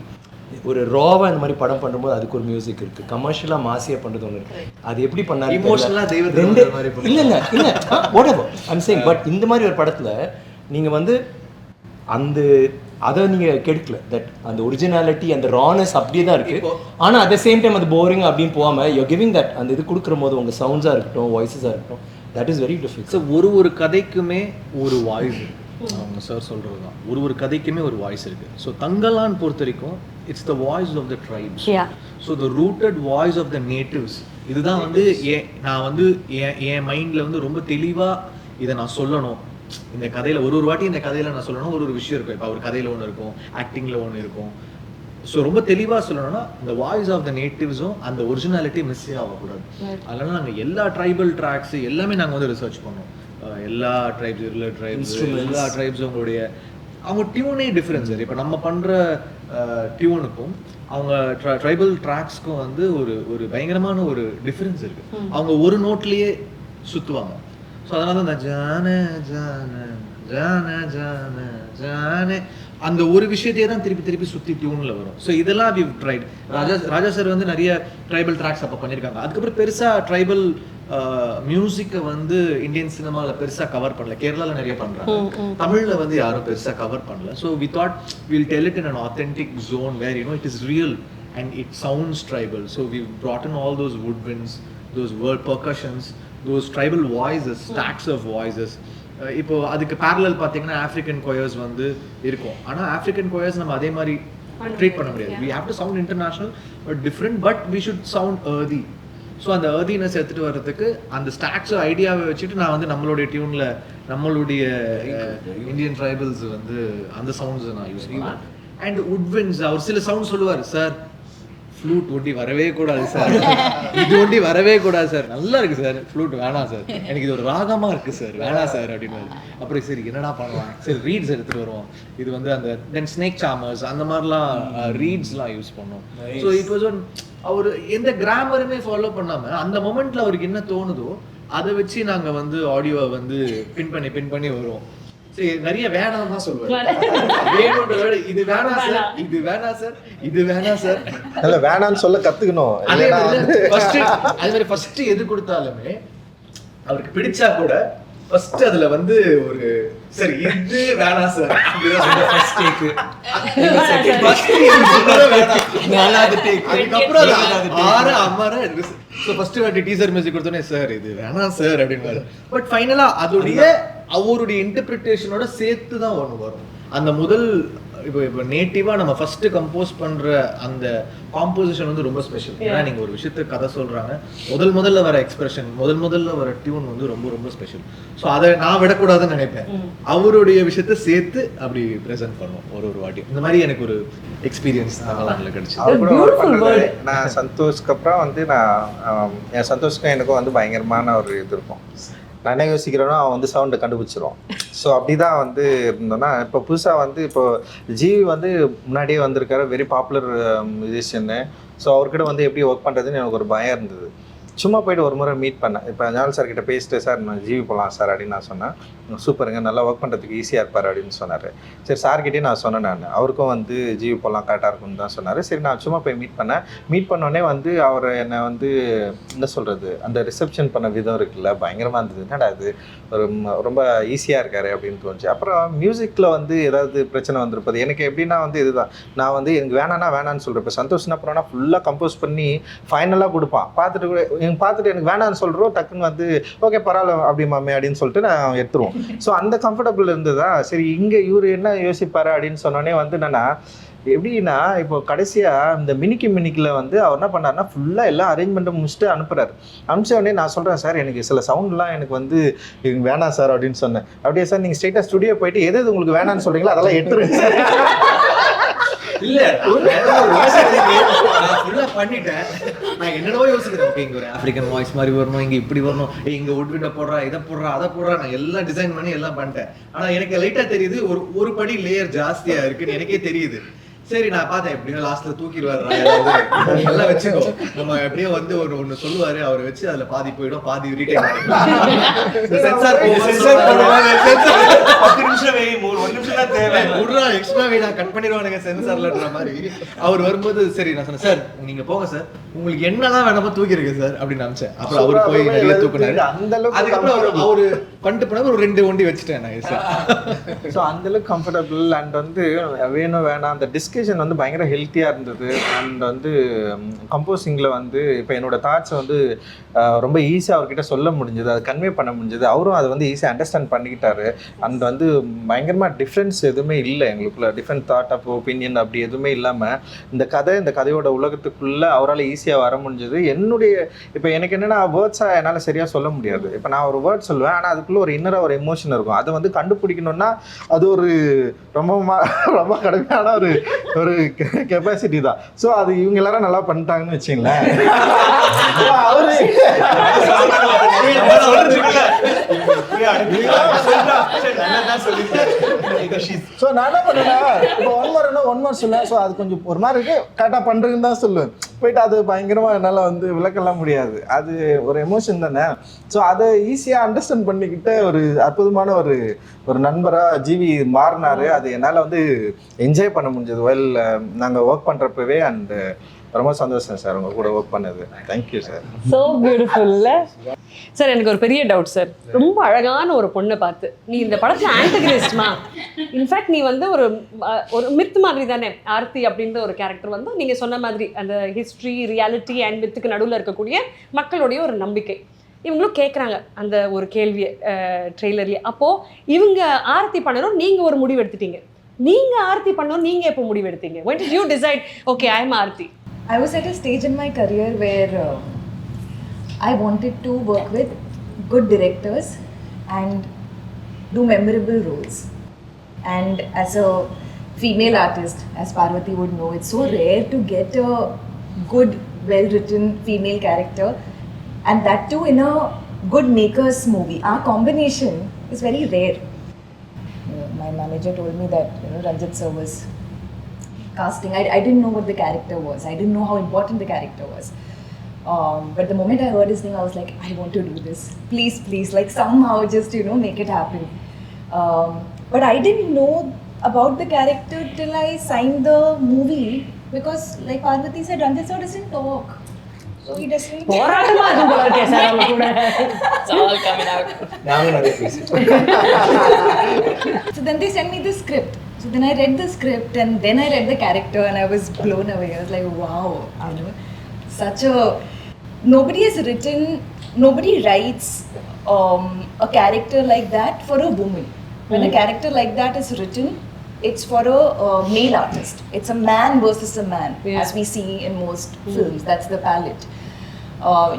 ஒரு ராவா இந்த மாதிரி படம் பண்ணும்போது அதுக்கு ஒரு மியூசிக் இருக்கு, கமர்ஷியலா மாசியா பண்றது ஒன்று இருக்கு. அது எப்படி பண்ணாரு இமோஷனலா ரெண்டு இல்லைங்க இல்லை what ever I'm saying. But இந்த மாதிரி ஒரு படத்துல நீங்க வந்து அந்த அதை நீங்க கெடுக்கல, தட் அந்த ஒரிஜினாலிட்டி அந்த ரானஸ் அப்படியே தான் இருக்கு. ஆனா அட் த சேம் டைம் அது போரிங் அப்படின்னு போகாம யூ கிவிங் தட் அந்த இது கொடுக்குற போது உங்க சவுண்ட்ஸா இருக்கட்டும், வாய்ஸஸா இருக்கட்டும், that is very difficult. So ஒரு கதைக்குமே ஒரு வாய்ஸ் இருக்கு. அவங்க சார் சொல்கிறது தான், ஒரு கதைக்குமே ஒரு வாய்ஸ் இருக்கு. ஸோ தங்கலான் பொறுத்த வரைக்கும் it's the voice of the tribes. So the rooted voice of the natives. இதுதான் வந்து நான் வந்து என் மைண்டில் வந்து ரொம்ப தெளிவாக இதை நான் சொல்லணும். இந்த கதையில் ஒரு வாட்டி இந்த கதையில் நான் சொல்லணும், ஒரு விஷயம் இருக்கும். இப்போ ஒரு கதையில் ஒன்று இருக்கும், ஆக்டிங்கில் ஒன்று இருக்கும். ஸோ ரொம்ப தெளிவாக சொல்லணும்னா இந்த வாய்ஸ் ஆஃப் த நேட்டிவ்ஸும் அந்த ஒரிஜினாலிட்டி மிஸ்ஸே ஆகக்கூடாது. அதனால நாங்கள் எல்லா ட்ரைபல் ட்ராக்ஸ் எல்லாமே நாங்கள் வந்து ரிசர்ச் பண்ணோம். எல்லா ட்ரைப்ஸ், இருளர் ட்ரைப்ஸ், எல்லா ட்ரைப்ஸும் அவங்க டியூனே டிஃப்ரென்ஸ். இப்போ நம்ம பண்ணுற டியூனுக்கும் அவங்க ட்ரைபல் ட்ராக்ஸ்க்கும் வந்து ஒரு பயங்கரமான ஒரு டிஃப்ரென்ஸ் இருக்குது. அவங்க ஒரு நோட்லேயே சுற்றுவாங்க. ஸோ அதனால தான் ஜான ஜான ஜான ஜான ஜானே அந்த ஒரு விஷயத்தையே தான் திருப்பி திருப்பி சுற்றி டியூனில் வரும். ஸோ இதெல்லாம் வி ட்ரைட். ராஜா சார் வந்து நிறைய ட்ரைபல் ட்ராக்ஸ் அப்போ பண்ணியிருக்காங்க. அதுக்கப்புறம் பெருசாக ட்ரைபல் மியூசிக்கை வந்து இந்தியன் சினிமாவில் பெருசாக கவர் பண்ணல. கேரளாவில் நிறைய பண்ணுறாங்க, தமிழில் வந்து யாரும் பெருசாக கவர் பண்ணல. So we thought will tell it in an authentic zone where it is real and it sounds tribal. So we've brought in all those woodwinds, those word percussions, those tribal voices, stacks of voices. இப்போ அதுக்கு parallel பார்த்தீங்கன்னா ஆஃப்ரிக்கன் கொயர்ஸ் வந்து இருக்கும். ஆனால் ஆஃப்ரிக்கன் கொயர்ஸ் நம்ம அதே மாதிரி ட்ரீட் பண்ண முடியாது. We have to sound international but different, but we should sound earthy. So அந்த earthiness எடுத்துகிட்டு வர்றதுக்கு அந்த ஸ்டாக்ஸ் ஐடியாவை வச்சுட்டு நான் வந்து நம்மளுடைய டியூனில் நம்மளுடைய இந்தியன் ட்ரைபல்ஸ் வந்து அந்த சவுண்ட்ஸ் நான் யூஸ் பண்ணுவேன். அண்ட் woodwinds அவர் சில சவுண்ட் சொல்லுவார், சார் ஃப்ளூட் ஒண்டி வரவே கூடாது சார், இது ஒண்டி வரவே கூடாது சார், நல்லா இருக்கு சார், ஃப்ளூட் வேணாம் சார், எனக்கு இது ஒரு ராகமா இருக்கு சார், வேணாம் சார் அப்படின்னு. அப்புறம் சரி என்னடா பண்ணலாம், சரி ரீட்ஸ் எடுத்துட்டு வருவோம். இது வந்து அந்த தென் ஸ்னேக் சாமர்ஸ் அந்த மாதிரிலாம் ரீட்ஸ்லாம் யூஸ் பண்ணோம். ஸோ இப்போ அவர் எந்த கிராமருமே ஃபாலோ பண்ணாம அந்த மொமெண்ட்ல அவருக்கு என்ன தோணுதோ அதை வச்சு நாங்க வந்து ஆடியோவை வந்து பின் பண்ணி வருவோம். சரி நிறைய வேணாம் தான் சொல்லுவேன், வேணும்ன்ற இது வேணாம் சார், இது வேணாம் சார், இது வேணாம் சார், இல்ல வேணாம்னு சொல்ல கத்துக்கணும். அதே மாதிரி ஃபர்ஸ்ட் எது கொடுத்தாலுமே அவருக்கு பிடிச்சா கூட ஃபர்ஸ்ட் அதுல வந்து ஒரு சரி இது வேணாம் சார், ஃபர்ஸ்ட் டேக் நாலாவது டேக் அதுக்கப்புறம் ஆறு அம்மாரா ஸோ ஃபர்ஸ்ட் வாட்டி டீசர் மியூசிக் கொடுத்தோன்னே சார் இது வேணாம் சார் அப்படின்னு. பட் ஃபைனலா அதோடைய அவருடைய இன்டர்பிரிட்டேஷனோட சேர்த்து தான் ஒன்று வரும். அந்த முதல் இப்போ நேட்டிவா நம்ம ஃபர்ஸ்ட் கம்போஸ் பண்ற அந்த காம்போசிஷன் வந்து ரொம்ப ஸ்பெஷல். ஏன்னா நீங்க ஒரு விஷயத்த கதை சொல்றாங்க, முதல்ல வர எக்ஸ்பிரஷன், முதல்ல வர டியூன் வந்து ரொம்ப ரொம்ப ஸ்பெஷல். ஸோ அதை நான் விடக்கூடாதுன்னு நினைப்பேன். அவருடைய விஷயத்த சேர்த்து அப்படி ப்ரெசென்ட் பண்ணுவோம் ஒரு வாட்டி. இந்த மாதிரி எனக்கு ஒரு எக்ஸ்பீரியன்ஸ் தமிழ்நாட்டில் கிடைச்சு. நான் சந்தோஷ்க்கு அப்புறம் வந்து என் சந்தோஷ்க்கும் எனக்கும் வந்து பயங்கரமான ஒரு இது இருக்கும். நான் என்ன யோசிக்கிறேன்னா அவன் வந்து சவுண்டை கண்டுபிடிச்சிருவான். ஸோ அப்படி தான் வந்து இருந்தோன்னா இப்போ புதுசாக வந்து இப்போ ஜிவி வந்து முன்னாடியே வந்திருக்காரு, வெரி பாப்புலர் மியூசிஷியன்னு. ஸோ அவர்கிட்ட வந்து எப்படி ஒர்க் பண்ணுறதுன்னு எனக்கு ஒரு பயம் இருந்தது. சும்மா போய்ட்டு ஒரு முறை மீட் பண்ணேன். இப்போ ஞானல் சார் கிட்ட பேசிட்டு சார் நான் ஜிவி போகலாம் சார் அப்படின்னு நான் சொன்னேன். சூப்பருங்க, நல்லா ஒர்க் பண்ணுறதுக்கு ஈஸியாக இருப்பார் அப்படின்னு சொன்னார். சரி சார்கிட்டே நான் சொன்னேன், நான் அவருக்கும் வந்து ஜிவி போகலாம் கரெக்டாக இருக்கும்னு தான் சொன்னார். சரி நான் சும்மா போய் மீட் பண்ணேன். மீட் பண்ணோடனே வந்து அவர் என்னை வந்து என்ன சொல்கிறது, அந்த ரிசப்ஷன் பண்ண விதம் இருக்குல்ல பயங்கரமாக இருந்தது. என்னடா அது ஒரு ரொம்ப ஈஸியாக இருக்காரு அப்படின்னு தோணுச்சு. அப்புறம் மியூசிக்கில் வந்து ஏதாவது பிரச்சனை வந்திருப்பது எனக்கு எப்படின்னா வந்து இதுதான், நான் வந்து எனக்கு வேணான்னு சொல்கிறேன். இப்போ சந்தோஷம்னா அப்புறம்னா ஃபுல்லாக கம்போஸ் பண்ணி ஃபைனலாக கொடுப்பான். பார்த்துட்டு எனக்கு வேணான்னு சொல்கிறோம், டக்குன்னு வந்து ஓகே பரவாயில்ல அப்படி மாமே அப்படின்னு சொல்லிட்டு நான் எடுத்துருவோம். ஸோ அந்த கம்ஃபர்டபுள் இருந்ததா. சரி இங்கே இவர் என்ன யோசிப்பாரு அப்படின்னு சொன்னோடனே வந்து என்னன்னா எப்படின்னா இப்போ கடைசியாக இந்த மினிக்கில் வந்து அவர் என்ன பண்ணாருன்னா ஃபுல்லாக எல்லாம் அரேஞ்ச்மெண்ட்டை முடிச்சுட்டு அனுப்புகிறாரு. அனுப்பிச்ச உடனே நான் சொல்கிறேன் சார் எனக்கு சில சவுண்ட்லாம் எனக்கு வந்து வேணாம் சார் அப்படின்னு சொன்னேன். அப்படியே சார் நீங்கள் ஸ்ட்ரெயிட்டாக ஸ்டுடியோ போயிட்டு எது உங்களுக்கு வேணான்னு சொல்கிறீங்களோ அதெல்லாம் எடுத்துருங்க சார். இல்ல பண்ணிட்டேன். நான் என்னடோ யோசிக்கிறேன், இங்க ஒரு ஆப்பிரிக்கன் வாய்ஸ் மாதிரி வரணும், இங்க இப்படி வரணும், இங்க உட்விட்ட போடுறா, இதை போடுறா, அதை போடுறா, நான் எல்லாம் டிசைன் பண்ணி எல்லாம் பண்ணிட்டேன். ஆனா எனக்கு லைட்டா தெரியுது ஒரு படி லேயர் ஜாஸ்தியா இருக்குன்னு எனக்கே தெரியுது. சரி நான் பார்த்தேன் எப்படியோ லாஸ்ட்ல தூக்கிடுவாரு எல்லாம் வச்சுக்கோ, நம்ம எப்படியோ வந்து ஒன்னு சொல்லுவாரு, அவரை வச்சு அதுல பாதி போயிடும், பாதி ரீடைன் சென்சார் 10 நிமிஷம் வை, 1 நிமிஷம் தான் தேவை, விடுறா எக்ஸ்ட்ரா வை, நான் கட் பண்ணிடுவானுங்க சென்சார்லன்ற மாதிரி. அவர் வரும்போது சரி நான் சொன்னேன், சார் நீங்க போங்க சார், உங்களுக்கு என்னதான் வேணாமோ தூக்கிருக்கு சார் அப்படின்னு நினைச்சேன். அப்புறம் அவரு போய் நிறைய தூக்குனாரு. அதுக்கப்புறம் அவரு பண்ணிட்டு போன ஒரு 2 வண்டி வச்சுட்டேன் நான் சார். ஸோ அந்த அளவுக்கு கம்ஃபர்டபுள் அண்ட் வந்து வேணும் வேணாம் அந்த டிஸ்கஷன் வந்து பயங்கர ஹெல்த்தியாக இருந்தது. அண்ட் வந்து கம்போசிங்கில் வந்து இப்போ என்னோட தாட்ஸை வந்து ரொம்ப ஈஸியாக அவர்கிட்ட சொல்ல முடிஞ்சது, அதை கன்வே பண்ண முடிஞ்சது. அவரும் அதை வந்து ஈஸியாக அண்டர்ஸ்டாண்ட் பண்ணிக்கிட்டாரு. அண்ட் வந்து பயங்கரமாக டிஃப்ரென்ஸ் எதுவுமே இல்லை எங்களுக்குள்ள, டிஃப்ரெண்ட் தாட் ஆஃப் ஒப்பீனியன் அப்படி எதுவுமே இல்லாமல் இந்த கதையோட உலகத்துக்குள்ளே அவரால் ஈஸியாக வர முடிஞ்சது. என்னுடைய இப்போ எனக்கு என்னென்னா வேர்ட்ஸாக என்னால் சரியாக சொல்ல முடியாது. இப்போ நான் ஒரு வேர்ட் சொல்லுவேன், ஆனால் அதுக்குள்ளே ஒரு இன்னராக ஒரு எமோஷன் இருக்கும். அதை வந்து கண்டுபிடிக்கணும்னா அது ஒரு ரொம்ப கடுமையான ஒரு கெப்பாசிட்டி தான். ஸோ அது இவங்க எல்லாரும் நல்லா பண்ணிட்டாங்கன்னு வச்சுங்களேன். ஸோ நான் என்ன பண்ணேன்னா இப்போ ஒன் மோர் சொல்லுவேன். ஸோ அது கொஞ்சம் ஒரு மாதிரி இருக்கு, கரெக்டாக பண்ணுறதுன்னு தான் சொல்லுவேன். போயிட்டு அது பயங்கரமாக என்னால் வந்து விளக்கலாம் முடியாது, அது ஒரு எமோஷன் தானே. ஸோ அதை ஈஸியாக அண்டர்ஸ்டாண்ட் பண்ணிக்கிட்ட ஒரு அற்புதமான ஒரு நண்பராக ஜிவி மாறினாரு. அது என்னால் வந்து என்ஜாய் பண்ண முடிஞ்சது வெல் நாங்கள் ஒர்க் பண்ணுறப்பவே. அண்ட் ரொம்ப சந்தோஷம் சார் உங்க கூட ஒர்க் பண்ணது. Thank you sir. ஸோ பியூட்டிஃபுல்ல சார். எனக்கு ஒரு பெரிய டவுட் சார். ரொம்ப அழகான ஒரு பொண்ணை பார்த்து நீ இந்த படத்துல ஆன்டகனிஸ்ட்மா, இன்ஃபேக்ட் நீ வந்து ஒரு மித் மாதிரி தானே ஆர்த்தி அப்படின்ற ஒரு கேரக்டர் வந்து நீங்க சொன்ன மாதிரி அந்த ஹிஸ்ட்ரி, ரியாலிட்டி அண்ட் மித்துக்கு நடுவில் இருக்கக்கூடிய மக்களுடைய ஒரு நம்பிக்கை. இவங்களும் கேட்குறாங்க அந்த ஒரு கேள்வியை ட்ரெய்லர்லேயே. அப்போது இவங்க ஆர்த்தி பண்ணணும், நீங்கள் ஒரு முடிவு எடுத்துட்டீங்க. நீங்கள் ஆர்த்தி பண்ணணும், நீங்கள் எப்போ முடிவு எடுத்தீங்க? when did you decide okay I am Aarthi? I was at a stage in my career where I wanted to work with good directors and do memorable roles. And as a female artist, as Parvati would know, it's so rare to get a good, well-written female character, and that too in a good maker's movie. Our combination is very rare. My manager told me that Ranjit sir was casting. I didn't know what the character was. I didn't know how important the character was. But the moment I heard his name, I was like, I want to do this. Please, like somehow just, make it happen. But I didn't know about the character till I signed the movie because like Parvati said, Ranjit sir doesn't talk. So he doesn't... போராட்டமா இருக்கும் போல இருக்கே சார் அவங்க கூட. It's all coming out. நாங்களும் நிறைய பேசிட்டோம். So then they sent me the script. So then I read the script and then I read the character and I was blown away. I was like, wow, such a... Nobody writes a character like that for a woman. When a character like that is written, it's for a male artist. It's a man versus a man, as we see in most films. That's the palette.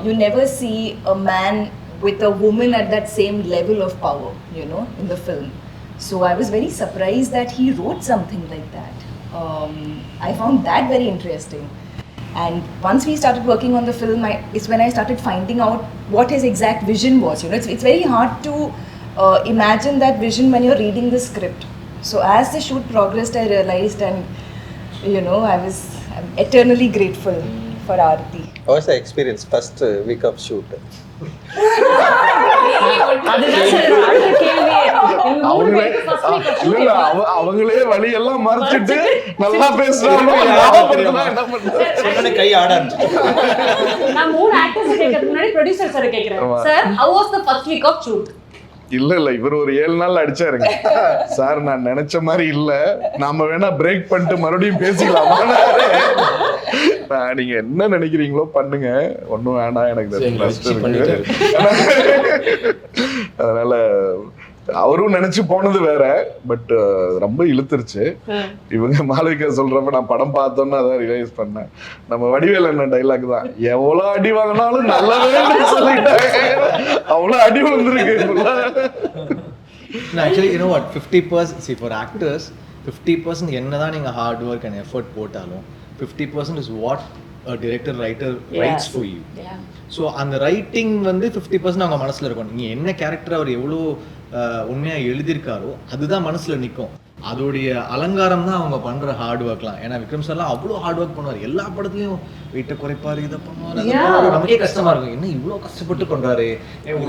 You never see a man with a woman at that same level of power, in the film. So I was very surprised that he wrote something like that. I found that very interesting. And once we started working on the film, it's when I started finding out what his exact vision was. It's very hard to imagine that vision when you're reading the script. So as the shoot progressed, I realized, and I'm eternally grateful for Aarti. How was the experience first week of shoot? அதுதான் சார் அடுத்த கேள்வி. எங்க மூணு பேருக்கு first week of shooting. அவங்களே வழியெல்லாம் மறைச்சிட்டு நல்லா பேசுறாங்க. கை ஆட ஆரம்பிச்சு. நான் மூணு ஆக்டர்ஸ் கேட்கறதுக்கு முன்னாடி ப்ரொடியூசர் சார் கேக்குறேன். Sir how was the first week of shoot? இல்ல இவர் ஒரு 7 நாள் அடிச்சாருங்க. சார் நான் நினைச்ச மாதிரி இல்ல, நாம வேணா பிரேக் பண்ணிட்டு மறுபடியும் பேசிக்கலாமா? நீங்க என்ன நினைக்கிறீங்களோ பண்ணுங்க, ஒன்னும் வேணாம், எனக்கு அதனால அவரும் நினைச்சு போனது வேற. பட் ரொம்ப இழுத்துருச்சு. இவங்க மாளவிகா சொல்றப்ப நான் படம் பார்த்தோன்னு அதான் ரியலைஸ் பண்ணேன். நம்ம வடிவேல் என்ன டைலாக் தான், எவ்வளவு அடி வாங்கினாலும் நல்லவே சொல்லிட்டாங்க, அவ்வளவு அடி விழுந்துருக்கு. Actually, you know what, 50%, see for actors 50% என்னதான் நீங்க ஹார்ட் ஒர்க் அண்ட் எஃபர்ட் போட்டாலும் 50% is what a director writer writes for you. So அந்த ரைட்டிங் வந்து 50% அவங்க மனசுல இருக்கும். நீங்க என்ன கேரக்டர் அவர் எவ்வளோ உண்மையா எழுதியிருக்காரோ அதுதான் மனசுல நிற்கும். அதோடைய அலங்காரம் தான் அவங்க பண்ற ஹார்ட் ஒர்க்லாம். ஏன்னா விக்ரம் சார்லாம் அவ்வளோ ஹார்ட் ஒர்க் பண்ணுவார். எல்லா படத்துலையும் வெயிட்டை குறைப்பாரு, இதை பண்ணுவார். நமக்கே கஷ்டமா இருக்கும், என்ன இவ்வளோ கஷ்டப்பட்டு பண்றாரு.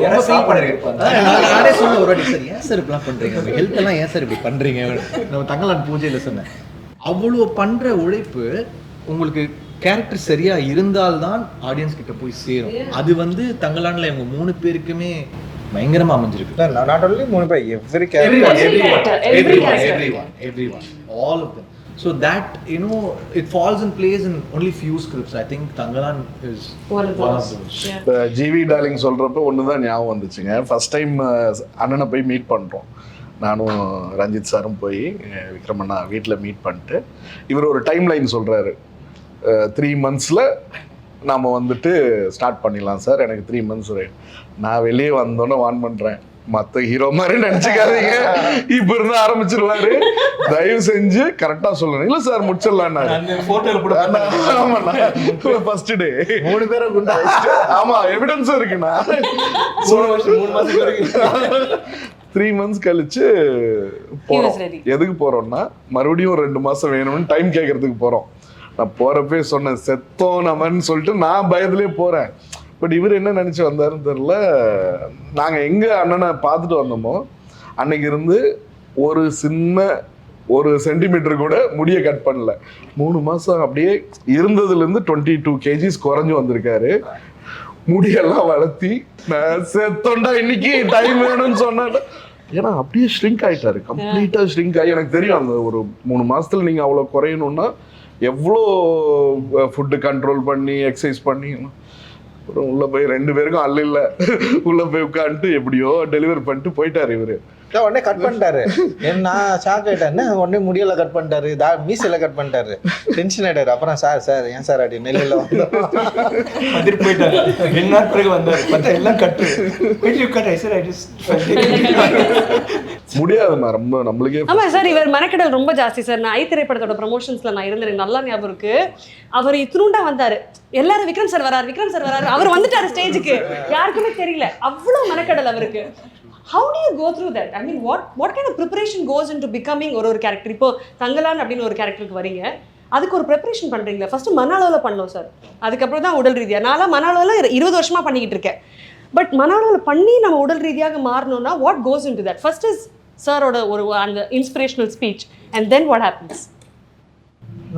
நானே சொன்ன ஒரு வாட்டி, சார் ஏன் சார் இப்படிலாம் பண்றீங்க, உங்க ஹெல்த் எல்லாம் ஏன் சார் இப்படி பண்றீங்க, நம்ம தங்கலான் பூஜையில சொன்னேன். அவ்வளோ பண்ற உழைப்பு உங்களுக்கு கேரக்டர் சரியா இருந்தால்தான் ஆடியன்ஸ் கிட்ட போய் சேரும். அது வந்து தங்கலான்ல இவங்க 3 பேருக்குமே பயங்கரமா அமைஞ்சிருக்கு. Not only மூணு பேர், everyone, all of them. So that, it falls in place in only few scripts. I think Tangalan is one of those. GV darling சொல்றப்ப ஒண்ணுதான் ஞாபகம் வந்துச்சுங்க. ஃபர்ஸ்ட் டைம் அண்ணனை போய் மீட் பண்றோம். நானும் ரஞ்சித் சாரும் போய் விக்ரமண்ணா வீட்டில் மீட் பண்ணிட்டு இவர் ஒரு டைம் லைன் சொல்றாரு. 3 monthsல நாம் வந்துட்டு ஸ்டார்ட் பண்ணிடலாம் சார், எனக்கு 3 months நான் வெளியே வந்தோன்னே வான் பண்ணுறேன், மற்ற ஹீரோ மாதிரி நினச்சிக்காதீங்க, இப்போ இருந்து ஆரம்பிச்சிருவாரு, தயவு செஞ்சு கரெக்டாக சொல்லணும். இல்லை சார் முடிச்சிடலாம். ஃபர்ஸ்ட் டே 3 பேரை குண்டா. ஆமாம், எவிடன்ஸும் இருக்குண்ணா. 3 months கழிச்சு போறோம். ready. எதுக்கு போறோம்னா மறுபடியும் 2 மாசம் வேணும்னு டைம் கேட்கறதுக்கு போறோம். நான் போறப்பே சொன்னேன் செத்தோம் நம்மன்னு சொல்லிட்டு நான் பயத்திலே போறேன். பட் இவர் என்ன நினைச்சு வந்தாருன்னு தெரியல. நாங்க எங்க அண்ணனை பார்த்துட்டு வந்தோமோ அன்னைக்கு இருந்து ஒரு சின்ன ஒரு சென்டிமீட்டர் கூட முடிய கட் பண்ணல. 3 மாசம் அப்படியே இருந்ததுலேருந்து 22 kgs குறைஞ்சு வந்திருக்காரு. முடியெல்லாம் வளர்த்தி நான் செத்தோண்டா இன்னைக்கு டைம் வேணும்னு சொன்னேன். ஏன்னா அப்படியே ஷ்ரிங்க் ஆயிட்டாரு, கம்ப்ளீட்டா ஷ்ரிங்க் ஆகி. எனக்கு தெரியும் அந்த ஒரு 3 மாசத்துல நீங்க அவ்வளோ குறையணும்னா எவ்வளோ ஃபுட்டு கண்ட்ரோல் பண்ணி எக்ஸசைஸ் பண்ணி. அப்புறம் உள்ள போய் 2 பேருக்கும் அல்ல உள்ள போய் உட்காந்துட்டு எப்படியோ டெலிவரி பண்ணிட்டு போயிட்டாரு இவரு. உடனே கட் பண்ணிட்டாரு. நான் ஷாக் ஆயிட்டேன். உடனே முடியல கட் பண்ணிட்டாரு, மீசையில கட் பண்ணிட்டாரு. டென்ஷன் ஆயிட்டாரு. அப்புறம் சார் ஏன் சார் அப்படி நெல்லில் வந்துட்டு போயிட்டாரு. 2 நாள் பிறகு வந்தாரு, பார்த்தா எல்லாம் கட்டு. முடியாதுமா, ரொம்ப நம்மளுக்கே. ஆமா சார், இவர் மெனக்கெடல் ரொம்ப ஜாஸ்தி சார். நான் ஐ திரைப்படத்தோட ப்ரமோஷன்ஸ்ல நான் இருந்தேன், நல்லா ஞாபகம் இருக்கு. அவர் இத்தினூண்டா வந்தாரு, எல்லாரும் விக்ரம் சார் வராரு, அவர் வந்துட்டாரு ஸ்டேஜுக்கு, யாருக்குமே தெரியல. அவ்வளவு மெனக்கெடல் அவருக்கு. How do you go through that? I mean, what kind of preparation goes into becoming ஒரு கேரக்டர்? இப்போ தங்கலான் அப்படின்னு ஒரு கேரக்டருக்கு வரீங்க, அதுக்கு ஒரு ப்ரிப்பரேஷன் பண்றீங்களா? ஃபர்ஸ்ட் மன அளவில் பண்ணோம் சார், அதுக்கப்புறம் தான் உடல் ரீதியாக. நான்லாம் மன அளவில் 20 வருஷமா பண்ணிக்கிட்டு இருக்கேன். பட் மன அளவில் பண்ணி நம்ம உடல் ரீதியாக மாறணும்னா what goes into that? First is சாரோட ஒரு அந்த inspirational speech and then what happens?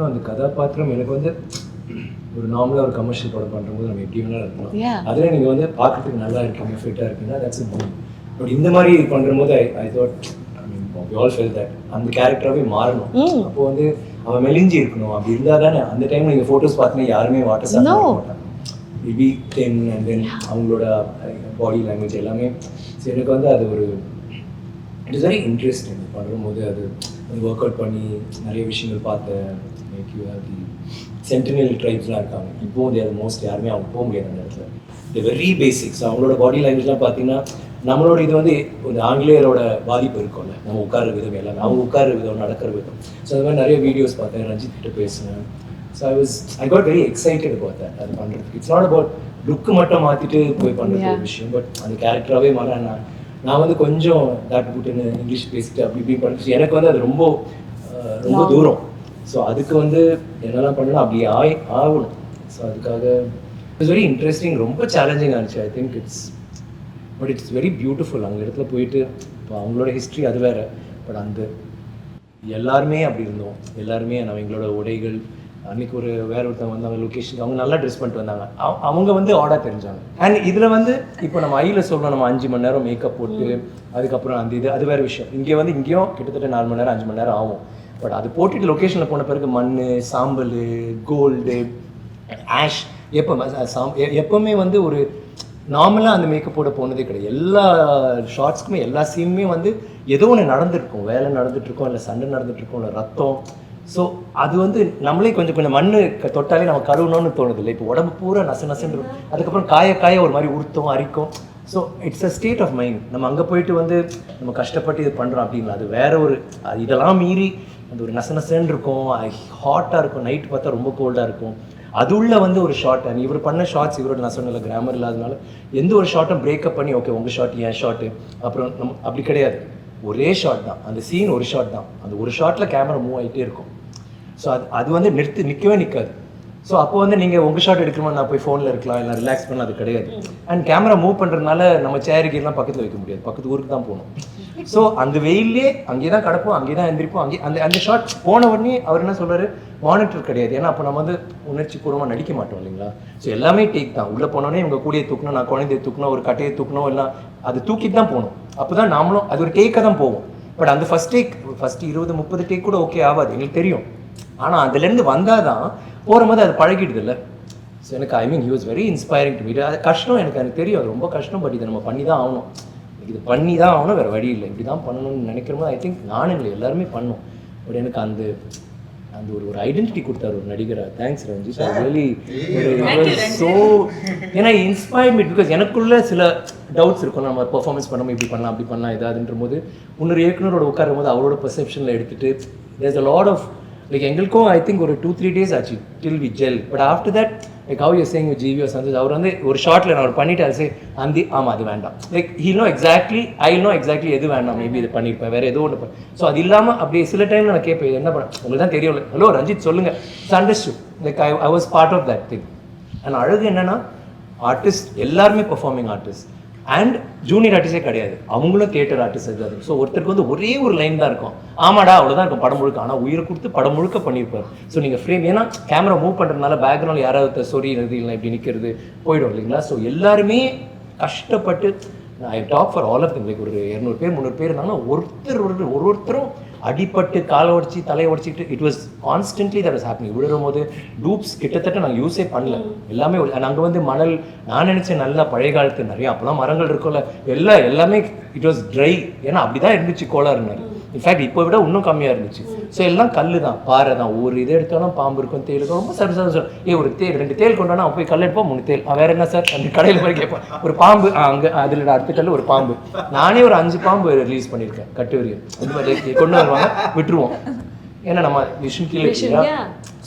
அந்த கதாபாத்திரம் எனக்கு வந்து ஒரு நார்மலாக ஒரு கமர்ஷியல் படம் பண்ணும்போது நம்ம எப்படி வேணாலும் இருக்கலாம். அதில் நீங்கள் வந்து பார்க்கறதுக்கு நல்லா இருக்கீங்க, ஃபிட்டாக இருக்கீங்கன்னா தட்ஸ் இட். பட் இந்த மாதிரி பண்ணும்போது I thought, I mean we all felt that அந்த கேரக்டராகவே மாறணும். அப்போ வந்து அவன் மெலிஞ்சி இருக்கணும். அப்படி இருந்தால் தானே அந்த டைம் நீங்கள் ஃபோட்டோஸ் பார்த்தீங்கன்னா யாருமே வாட்டர் சாப்பிட மாட்டாங்க. மேபி 10 அண்ட் தென் அவங்களோட பாடி லாங்குவேஜ் எல்லாமே. ஸோ எனக்கு வந்து அது ஒரு இட் இஸ் வெரி இன்ட்ரெஸ்டிங். பண்ணும்போது அது ஒர்க் அவுட் பண்ணி நிறைய விஷயங்கள் பார்த்தேன். Make you have the sentinel ட்ரைப்ஸ்லாம் இருக்காங்க, இப்போவும் அது மோஸ்ட் யாருமே அவங்க போக முடியாது அந்த இடத்துல. இது வெரி பேசிக்ஸ். அவங்களோட பாடி லாங்குவேஜ்லாம் பார்த்தீங்கன்னா நம்மளோட இது வந்து ஒரு ஆங்கிலேயரோட பாதிப்பு இருக்கும்ல, நம்ம உட்கார விதம் எல்லாமே, அவங்க உட்கார விதம், நடக்கிற விதம். ஸோ அது மாதிரி நிறைய வீடியோஸ் பார்த்தேன், ரஞ்சித் கிட்ட பேசினேன். So I got very excited about that. அது பண்ணுறதுக்கு இட்ஸ் நாட் அபவுட் லுக்கு மட்டும் மாற்றிட்டு போய் பண்ணுறது ஒரு விஷயம், பட் அந்த கேரக்டராகவே மாற நான் வந்து கொஞ்சம் தாட்டு புட்டுன்னு இங்கிலீஷ் பேசிட்டு அப்படி இப்படி பண்ணிச்சு. எனக்கு வந்து அது ரொம்ப ரொம்ப தூரம். ஸோ அதுக்கு வந்து என்னெல்லாம் பண்ணணும் அப்படி ஆகணும். ஸோ அதுக்காக இட்ஸ் வெரி இன்ட்ரெஸ்டிங், ரொம்ப சேலஞ்சிங்காக இருந்துச்சு. I think but it's very beautiful. அங்கே இடத்துல போயிட்டு இப்போ அவங்களோட ஹிஸ்ட்ரி அது வேறு, பட் அந்த எல்லாருமே அப்படி இருந்தோம். எல்லாருமே நம்ம எங்களோட உடைகள், அன்றைக்கி ஒரு வேற ஒருத்தவங்க வந்து அவங்க லொக்கேஷன் அவங்க நல்லா ட்ரெஸ் பண்ணிட்டு வந்தாங்க, அவங்க வந்து ஆர்டர் தெரிஞ்சாங்க. அண்ட் இதில் வந்து இப்போ நம்ம ஐயில் சொல்லணும், நம்ம 5 மணி நேரம் மேக்கப் போட்டு அதுக்கப்புறம் அந்த இது அது வேறு விஷயம். இங்கே வந்து இங்கேயும் கிட்டத்தட்ட 4 மணி நேரம் 5 மணி நேரம் ஆகும். பட் அது போட்டுட்டு லொக்கேஷனில் போன பிறகு மண், சாம்பல், கோல்டு, ஆஷ், எப்போவுமே வந்து ஒரு நார்மலாக அந்த மேக்கப் போட போனதே கிடையாது. எல்லா ஷார்ட்ஸ்க்குமே எல்லா சீனுமே வந்து ஏதோ ஒன்று நடந்துருக்கும், வேலை நடந்துட்டுருக்கோம், இல்லை சண்டை நடந்துட்டுருக்கோம், இல்லை ரத்தம். ஸோ அது வந்து நம்மளே கொஞ்சம் மண் தொட்டாலே நம்ம கழுவணும்னு தோணுது இல்லை. இப்போ உடம்பு பூரா நசன்னு அதுக்கப்புறம் காய ஒரு மாதிரி உறுத்தும், அரிக்கும். So it's a state of mind. நம்ம அங்கே போயிட்டு வந்து நம்ம கஷ்டப்பட்டு இது பண்ணுறோம் அப்படிங்களா, அது வேற ஒரு இதெல்லாம் மீறி அந்த ஒரு நசன்னு இருக்கும், ஹாட்டாக இருக்கும், நைட்டு பார்த்தா ரொம்ப கோல்டாக இருக்கும். அது உள்ள வந்து ஒரு ஷார்ட், அண்ட் இவர் பண்ண ஷார்ட்ஸ் இவரோட நான் சொன்ன கிராமர் இல்லாதனால எந்த ஒரு ஷார்ட்டும் பிரேக்கப் பண்ணி ஓகே உங்கள் ஷார்ட் என் ஷார்ட்டு அப்புறம் நம்ம அப்படி கிடையாது. ஒரே ஷார்ட் தான், அந்த சீன் ஒரு ஷார்ட் தான், அந்த ஒரு ஷார்ட்டில் கேமரா மூவ் ஆகிட்டே இருக்கும். ஸோ அது வந்து நிற்கவே நிற்காது. ஸோ அப்போ வந்து நீங்கள் உங்கள் ஷார்ட் எடுக்கணுமா, நான் போய் ஃபோனில் இருக்கலாம், இல்லை ரிலாக்ஸ் பண்ணலாம், அது கிடையாது. அண்ட் கேமரா மூவ் பண்ணுறதுனால நம்ம சேருக்கெல்லாம் பக்கத்தில் வைக்க முடியாது, பக்கத்து ஊருக்கு தான் போகணும். ஸோ அந்த வெயிலே அங்கே தான் கிடப்போம், அங்கே தான் எந்திரிப்போம். அங்கே அந்த ஷார்ட் போன உடனே அவர் என்ன சொல்கிறாரு, மானிட்டர் கிடையாது. ஏன்னா அப்போ நம்ம வந்து உணர்ச்சி பூர்வமாக நடிக்க மாட்டோம் இல்லைங்களா. ஸோ எல்லாமே டேக் தான். உள்ளே போனோடனே இவங்க கூடிய தூக்கணும், நான் குழந்தைய தூக்கணும், ஒரு கட்டையை தூக்கணும், எல்லாம் அது தூக்கிட்டு தான் போகணும். அப்போ தான் நாமளும் அது ஒரு டேக்காக தான் போவோம். பட் அந்த ஃபஸ்ட் 20-30 டேக் கூட ஓகே ஆகாது, எங்களுக்கு தெரியும். ஆனால் அதுலேருந்து வந்தால் தான் போகும்போது அது பழகிடுது இல்லை. ஸோ எனக்கு I mean he was very inspiring to me. அது கஷ்டம், எனக்கு தெரியும் அது ரொம்ப கஷ்டம். பட் இதை நம்ம பண்ணி தான் ஆகணும், இது பண்ணி தான் ஆகணும், வேறு வழி இல்லை. இப்படி தான் பண்ணணும்னு நினைக்கிறோமோ ஐ திங்க் நானும் இல்லை எல்லாருமே பண்ணோம். பட் எனக்கு அந்த ஒரு ஐடென்டிட்டி கொடுத்தாரு ஒரு நடிகராக. தேங்க்ஸ் ரஞ்சித், ரியலி ஸோ ஏன்னா இன்ஸ்பயர்ட் மீ. பிகாஸ் எனக்குள்ள சில டவுட்ஸ் இருக்கும், நம்ம பெர்ஃபார்மன்ஸ் பண்ணாமல் இப்படி பண்ணலாம் அப்படி பண்ணலாம் ஏதாதுன்ற போது இன்னொரு இயக்குனரோட உட்காரும் போது அவரோட பெர்செப்ஷனில் எடுத்துகிட்டு there's a lot of like எங்களுக்கும் ஐ திங்க் ஒரு 2-3 days ஆச்சு till we gel. But after that like how you saying with GV Santhosh அவர் வந்து ஒரு ஷார்ட்டில் நான் அவர் பண்ணிட்டு சே ஆமாம் அது வேண்டாம், like he no exactly I know exactly எது வேண்டாம், மேபி இது பண்ணியிருப்பேன் வேறு ஏதோ ஒன்று. ஸோ அது இல்லாமல் அப்படியே சில டைமில் நான் கேட்பேன் என்ன பண்ண உங்களுக்கு தான் தெரியும், ஹலோ ரஞ்சித் சொல்லுங்கள், understood like I was part of that thing. And அழகு என்னன்னா ஆர்டிஸ்ட் எல்லாருமே பெர்ஃபார்மிங் ஆர்டிஸ்ட் அண்ட் ஜூனியர் ஆர்டிஸ்டே கிடையாது, அவங்களும் தியேட்டர் ஆர்டிஸ்ட் இருக்காது. ஸோ ஒருத்தருக்கு வந்து ஒரே ஒரு லைன் தான் இருக்கும், ஆமாடா அவ்வளோதான் இருக்கும் படம் முழுக்க, ஆனால் உயிரை கொடுத்து படம் முழுக்க பண்ணியிருப்பார். ஸோ நீங்கள் ஃப்ரேம் ஏன்னா கேமரா மூவ் பண்ணுறதுனால பேக்ரவுண்ட் யாராவது சொரியிறது இல்லை இப்படி நிற்கிறது போயிடும் இல்லைங்களா. ஸோ எல்லாருமே கஷ்டப்பட்டு I talk for all of them, like ஒரு 200 பேர் 300 பேர் இருந்தாங்கன்னா ஒருத்தரும் அடிப்பட்டு காலை உடச்சி தலையை உடச்சிட்டு it was constantly that was happening. விழுறும் போது டூப்ஸ் கிட்டத்தட்ட நாங்கள் யூஸே பண்ணல, எல்லாமே நாங்கள் வந்து மணல் நான் நினச்சேன் நல்லா பழைய காலத்து நிறையா அப்போலாம் மரங்கள் இருக்கும்ல எல்லாமே இட் வாஸ் ட்ரை, ஏன்னா அப்படி தான் இருந்துச்சு கோளாறுனாரு. இன்ஃபேக்ட் இப்போ விட இன்னும் கம்மியாக இருந்துச்சு. ஸோ எல்லாம் கல் தான் பாறை தான், ஒரு இது எடுத்தாலும் பாம்பு இருக்கும் தேல் இருக்கும், ரொம்ப சர்வ ஒரு தேல் 2 தேல் கொண்டானா அவன் போய் கல் எடுப்போம் 3 தேல் வேறு என்ன சார் அந்த கடையில் போய் கேட்பேன் ஒரு பாம்பு அங்கே அதில் அடுத்த கல் ஒரு பாம்பு. நானே ஒரு 5 பாம்பு ரிலீஸ் பண்ணியிருக்கேன் கட்டுவரியம், இந்த மாதிரி கொண்டு வருவாங்க விட்டுருவோம், ஏன்னா நம்ம விஷன் கீழே.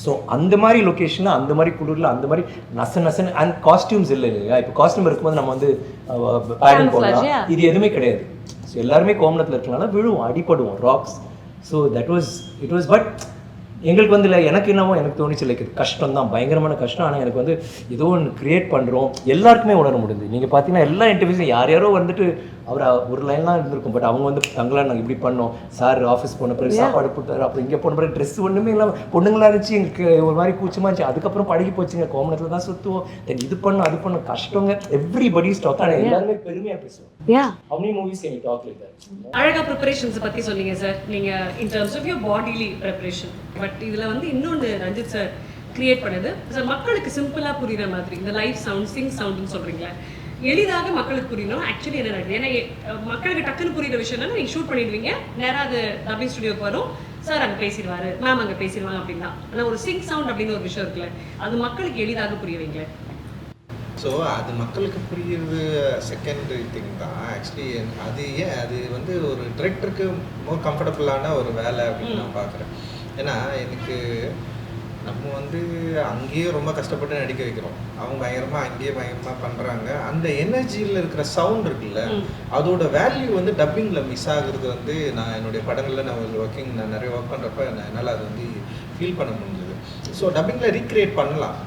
ஸோ அந்த மாதிரி லொக்கேஷனில் அந்த மாதிரி குளிரில் அந்த மாதிரி நசன்னு அண்ட் காஸ்டியூம்ஸ் இல்லை இல்லையா. இப்போ காஸ்டியூம் இருக்கும்போது நம்ம வந்து பேடிங் போடலாம், இது எதுவுமே கிடையாது. ஸோ எல்லாருமே கோமணத்தில் இருக்கனால விழுவோம் அடிப்படுவோம் rocks. So it was but எங்களுக்கு வந்து இல்லை எனக்கு என்னவோ எனக்கு தோணிச்சு லைக் இது கஷ்டம் தான், பயங்கரமான கஷ்டம். ஆனால் எனக்கு வந்து ஏதோ ஒன்று க்ரியேட் பண்ணுறோம் எல்லாருக்குமே உணர முடியுது. நீங்கள் பார்த்தீங்கன்னா எல்லா இன்டர்வியூஸும் யாரோ வந்துட்டு அவர் ஒரு லைன்லாம் இருந்திருக்கும், பட் அவங்க வந்து தங்களாம் நாங்கள் இப்படி பண்ணோம் சார், ஆஃபீஸ் போன பிறகு சாப்பாடு போட்டார், அப்புறம் இங்கே போன பிறகு ட்ரெஸ் ஒன்றுமே இல்லாமல் பொண்ணுங்களா இருந்துச்சு, எங்களுக்கு ஒரு மாதிரி கூச்சமாக இருந்துச்சு. அதுக்கப்புறம் பழகி போச்சுங்க, கோமணத்தில் தான் சுற்றுவோம், தென் இது பண்ணோம் அது பண்ணோம் கஷ்டங்க, எவ்ரிபடி ஸ்டாக். ஆனால் எல்லாருமே பெருமையாக பேசுவோம். How many movies can you talk like that? அழகா ப்ரிப்பரேஷன்ஸ் பத்தி சொன்னீங்க சார் நீங்க in terms of your bodily preparation. But இதுல வந்து இன்னொன்று ரஞ்சித் சார் கிரியேட் பண்ணது சார் மக்களுக்கு சிம்பிளா புரியுற மாதிரி இந்த லைவ் சவுண்ட் சிங் சவுண்ட்னு சொல்றீங்களா, எளிதாக மக்களுக்கு புரியணும். ஆக்சுவலி என்ன நடக்குது, ஏன்னா மக்களுக்கு டக்குன்னு புரியுற விஷயம் என்ன, நீங்க ஷூட் பண்ணிடுவீங்க நேராக அது டப்பிங் ஸ்டுடியோக்கு வரும், சார் அங்கே பேசிடுவாரு மேம் அங்கே பேசிடுவாங்க அப்படின்னா. ஆனால் ஒரு சிங் சவுண்ட் அப்படின்னு ஒரு விஷயம் இருக்குல்ல, அது மக்களுக்கு எளிதாக புரியவீங்க. ஸோ அது மக்களுக்கு புரியுறது செகண்டரி திங் தான் ஆக்சுவலி. அது வந்து ஒரு டிரெக்டருக்கு மோர் கம்ஃபர்டபுளான ஒரு வேலை அப்படின்னு நான் பார்க்குறேன். ஏன்னா எனக்கு நம்ம வந்து அங்கேயே ரொம்ப கஷ்டப்பட்டு நடிக்க வைக்கிறோம், அவங்க பயங்கரமாக பண்ணுறாங்க. அந்த எனர்ஜியில் இருக்கிற சவுண்ட் இருக்குல்ல, அதோட வேல்யூ வந்து டப்பிங்கில் மிஸ் ஆகுறது வந்து நான் என்னுடைய படங்களில் நான் நிறைய ஒர்க் பண்ணுறப்ப என்னால் அது வந்து ஃபீல் பண்ண முடிஞ்சது. ஸோ டப்பிங்கில் ரீக்ரியேட் பண்ணலாம்.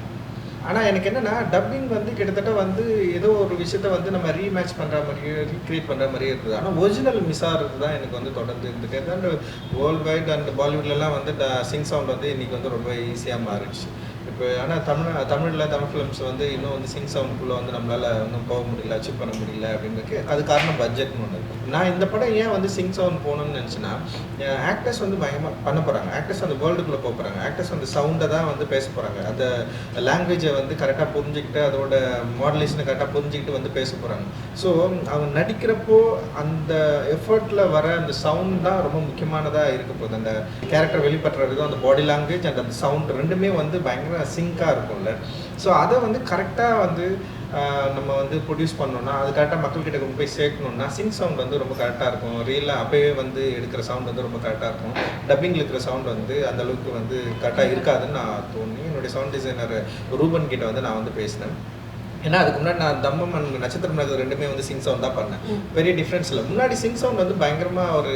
ஆனால் எனக்கு என்னென்னா டப்பிங் வந்து கிட்டத்தட்ட வந்து ஏதோ ஒரு விஷயத்த வந்து நம்ம ரீமேட்ச் பண்ணுற மாதிரியே ரீக்ரியேட் பண்ணுற மாதிரியே இருக்குது. ஆனால் ஒரிஜினல் மிஸ் ஆகிறது தான் எனக்கு வந்து தொடர்ந்து இருந்துகிட்டே தான். அண்ட் வேர்ல்டு வைட் அண்ட் பாலிவுட்லலாம் வந்து சிங் சவுண்ட் வந்து இன்றைக்கி வந்து ரொம்ப ஈஸியாக மாறிடுச்சு இப்போ. ஆனால் தமிழ் ஃபிலிம்ஸ் வந்து இன்னும் வந்து சிங் சவுண்டுக்குள்ளே வந்து நம்மளால் இன்னும் போக முடியல, அச்சீவ் பண்ண முடியல அப்படின்றதுக்கு அது காரணம் பட்ஜெட்னு ஒன்று இருக்குது. நான் இந்த படம் ஏன் வந்து சிங் சவுண்ட் போகணும்னு நினச்சின்னா, ஆக்டர்ஸ் வந்து பயங்கரமாக பண்ண போகிறாங்க, ஆக்டர்ஸ் வந்து வேர்ல்டுக்குள்ளே போக போகிறாங்க, ஆக்டர்ஸ் வந்து சவுண்டை தான் வந்து பேச போகிறாங்க, அந்த லாங்குவேஜை வந்து கரெக்டாக புரிஞ்சுக்கிட்டு அதோட மாடுலேஷனை கரெக்டாக புரிஞ்சுக்கிட்டு வந்து பேச போகிறாங்க. ஸோ அவங்க நடிக்கிறப்போ அந்த எஃபர்ட்டில் வர அந்த சவுண்ட் தான் ரொம்ப முக்கியமானதாக இருக்க போகுது. அந்த கேரக்டர் வெளிப்படுற விதம், அந்த பாடி லாங்குவேஜ் அண்ட் அந்த சவுண்ட் ரெண்டுமே வந்து பயங்கர சிங்காக இருக்கும்ல. ஸோ அதை வந்து கரெக்டாக வந்து நம்ம வந்து ப்ரொடியூஸ் பண்ணோன்னா, அது கரெக்டாக மக்கள்கிட்ட கொண்டு போய் சேர்க்கணுன்னா சிங் சவுண்ட் வந்து ரொம்ப கரெக்டாக இருக்கும். ரியலாக அப்போயே வந்து எடுக்கிற சவுண்ட் வந்து ரொம்ப கரெக்டாக இருக்கும். டப்பிங்கில் இருக்கிற சவுண்ட் வந்து அந்தளவுக்கு வந்து கரெக்டாக இருக்காதுன்னு நான் தோணி என்னுடைய சவுண்ட் டிசைனர் ரூபன் கிட்ட வந்து நான் வந்து பேசினேன். ஏன்னா அதுக்கு முன்னாடி நான் தம்மம் அண்ட் நட்சத்திரம் நகர் ரெண்டுமே வந்து சிங் சவுண்ட் தான் பண்ணேன். பெரிய டிஃப்ரென்ஸ் இல்லை. முன்னாடி சிங் சவுண்ட் வந்து பயங்கரமாக ஒரு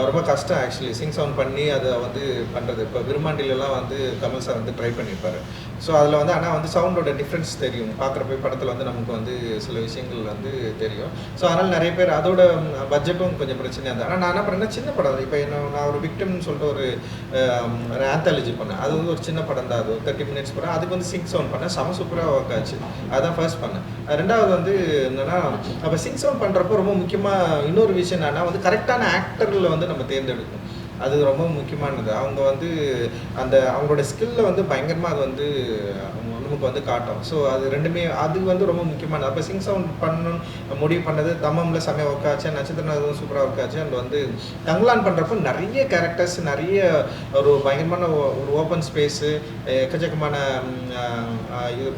ரொம்ப கஷ்டம் ஆக்சுவலி சிங் சவுண்ட் பண்ணி அதை வந்து பண்ணுறது. இப்போ விருமாண்டிலெலாம் வந்து கமல் சார் வந்து ட்ரை பண்ணியிருப்பார். ஸோ அதில் வந்து ஆனால் வந்து சவுண்டோட டிஃப்ரென்ஸ் தெரியும், பார்க்குறப்ப படத்தில் வந்து நமக்கு வந்து சில விஷயங்கள் வந்து தெரியும். ஸோ அதனால் நிறைய பேர் அதோட பட்ஜெட்டும் கொஞ்சம் பிரச்சனையாக இருந்தது. ஆனால் நான் என்ன பண்ணேன்னா சின்ன படம், இப்போ நான் ஒரு விக்டம்னு சொல்லிட்டு ஒரு ஆந்தாலஜி பண்ணேன். அது வந்து ஒரு சின்ன படம் தான், அது ஒரு 30 minutes படம். அதுக்கு வந்து சிங் சவுண்ட் பண்ணேன், செம சூப்பராக ஒர்க் ஆச்சு. அதான் ஃபர்ஸ்ட் பண்ணேன். ரெண்டாவது வந்து என்னென்னா, அப்போ சிங் சவுண்ட் பண்ணுறப்போ ரொம்ப முக்கியமாக இன்னொரு விஷயம் என்னன்னா வந்து கரெக்டான ஆக்டரில் வந்து நம்ம தேர்ந்தெடுக்கணும். அது ரொம்ப முக்கியமானது. அவங்க வந்து அந்த அவங்களோட ஸ்கில்ல வந்து பயங்கரமாக அது வந்து அவங்க நமக்கு வந்து காட்டும். ஸோ அது ரெண்டுமே அது வந்து ரொம்ப முக்கியமானது. அப்போ சிங் சவுண்ட் பண்ணணும் முடிவு பண்ணது தம்மம்ல செம்மையாக ஒர்க் ஆச்சு, நட்சத்திரம் சூப்பராக ஒர்க் ஆச்சு. அண்ட் வந்து தங்கலான் பண்ணுறப்போ நிறைய கேரக்டர்ஸ், நிறைய ஒரு பயங்கரமான ஒரு ஓப்பன் ஸ்பேஸு, எக்கச்சக்கமான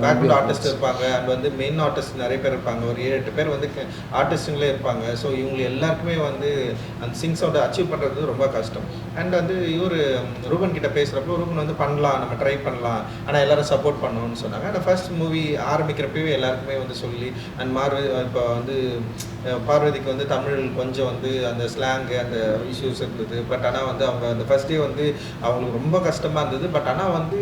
பேக்ரவுண்ட் ஆர்டிஸ்ட் இருப்பாங்க. அண்ட் வந்து மெயின் ஆர்டிஸ்ட் நிறைய பேர் இருப்பாங்க, ஒரு 7-8 பேர் வந்து ஆர்டிஸ்ட்டுங்களே இருப்பாங்க. ஸோ இவங்க எல்லாருக்குமே வந்து அந்த சிங் சவுண்டை அச்சீவ் பண்ணுறது ரொம்ப கஷ்டம். அண்ட் வந்து இவர் ரூபன் கிட்ட பேசுகிறப்போ ரூபன் வந்து பண்ணலாம், நம்ம ட்ரை பண்ணலாம், ஆனால் எல்லாரும் சப்போர்ட் பண்ணணும்னு சொன்னாங்க. ஆனால் ஃபர்ஸ்ட் மூவி ஆரம்பிக்கிறப்பவே எல்லாருக்குமே வந்து சொல்லி அண்ட் இப்போ வந்து பார்வதிக்கு வந்து தமிழ் கொஞ்சம் வந்து அந்த ஸ்லாங்கு அந்த இஷ்யூஸ் இருந்தது. பட் ஆனால் வந்து அவங்க அந்த ஃபர்ஸ்ட் டே வந்து அவங்களுக்கு ரொம்ப கஷ்டமாக இருந்தது. பட் ஆனால் வந்து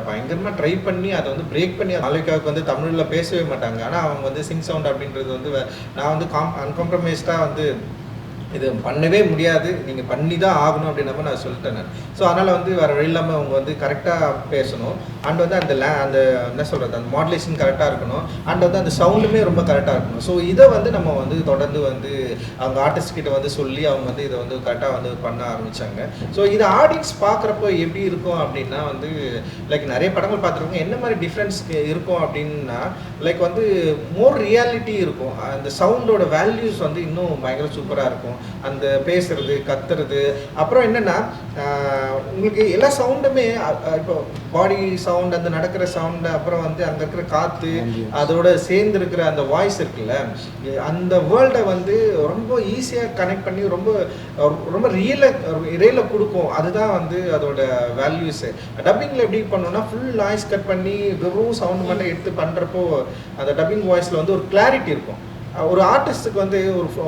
பயங்கரமாக ட்ரை பண்ணி அதை வந்து பிரேக் பண்ணி மாளவிகாவுக்கு வந்து தமிழில் பேசவே மாட்டாங்க. ஆனால் அவங்க வந்து சிங் சவுண்ட் அப்படின்றது வந்து நான் வந்து அன்காம்ப்ரமைஸ்டாக வந்து இது பண்ணவே முடியாது, நீங்கள் பண்ணி தான் ஆகணும் அப்படின்னப்ப நான் சொல்லிட்டேன் நான். ஸோ அதனால் வந்து வேறு வழி இல்லாமல் அவங்க வந்து கரெக்டாக பேசணும். அண்ட் வந்து அந்த அந்த என்ன சொல்கிறது அந்த மாடுலேஷன் கரெக்டாக இருக்கணும். அண்ட் வந்து அந்த சவுண்டுமே ரொம்ப கரெக்டாக இருக்கணும். ஸோ இதை வந்து நம்ம வந்து தொடர்ந்து வந்து அவங்க ஆர்டிஸ்ட் கிட்ட வந்து சொல்லி அவங்க வந்து இதை வந்து கரெக்டாக வந்து பண்ண ஆரம்பித்தாங்க. ஸோ இதை ஆடியன்ஸ் பார்க்குறப்போ எப்படி இருக்கும் அப்படின்னா வந்து லைக் நிறைய படங்கள் பார்த்துருக்கோங்க, என்ன மாதிரி டிஃப்ரென்ஸ் இருக்கும் அப்படின்னா லைக் வந்து மோர் ரியாலிட்டி இருக்கும். அந்த சவுண்டோட வேல்யூஸ் வந்து இன்னும் பயங்கர சூப்பராக இருக்கும். அந்த பேசுறது, கத்துறது, அப்புறம் என்னன்னா உங்களுக்கு எல்லா சவுண்டுமே இப்போ பாடி சவுண்ட், அந்த நடக்கிற சவுண்டு, அப்புறம் வந்து அங்கே இருக்கிற காற்று, அதோட சேர்ந்து இருக்கிற அந்த வாய்ஸ் இருக்குல்ல, அந்த வேர்ல்டை வந்து ரொம்ப ஈஸியாக கனெக்ட் பண்ணி ரொம்ப ரொம்ப ரியலாக கொடுக்கும். அதுதான் வந்து அதோட வேல்யூஸு. டப்பிங்கில் எப்படி பண்ணோம்னா ஃபுல் நாய்ஸ் கட் பண்ணி வெறும் சவுண்டு மட்டும் எடுத்து பண்ணுறப்போ அந்த டப்பிங் வாய்ஸில் வந்து ஒரு கிளாரிட்டி இருக்கும். ஒரு ஆர்டிஸ்ட்டுக்கு வந்து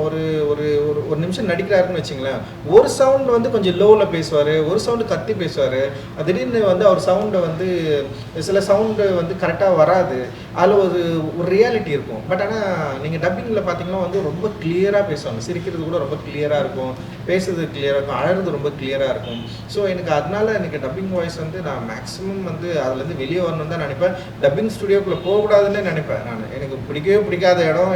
ஒரு ஒரு ஒரு நிமிஷம் நடிக்கிறாருன்னு வச்சுங்களேன், ஒரு சவுண்டு வந்து கொஞ்சம் லோவில் பேசுவார், ஒரு சவுண்டு கத்தி பேசுவார். திடீர்னு வந்து அவர் சவுண்டை வந்து சில சவுண்டு வந்து கரெக்டாக வராது, அதில் ஒரு ரியாலிட்டி இருக்கும். பட் ஆனால் நீங்கள் டப்பிங்கில் பார்த்தீங்கன்னா வந்து ரொம்ப கிளியராக பேசுவாங்க, சிரிக்கிறது கூட ரொம்ப கிளியராக இருக்கும், பேசுறது கிளியராக இருக்கும், அழகிறது ரொம்ப கிளியராக இருக்கும். ஸோ அதனால எனக்கு டப்பிங் வாய்ஸ் வந்து நான் மேக்ஸிமம் வந்து அதுலேருந்து வெளியே வரணும்னு தான் நினைப்பேன். டப்பிங் ஸ்டுடியோக்குள்ளே போகக்கூடாதுன்னு நினைப்பேன் நான். எனக்கு பிடிக்கவே பிடிக்காத இடம்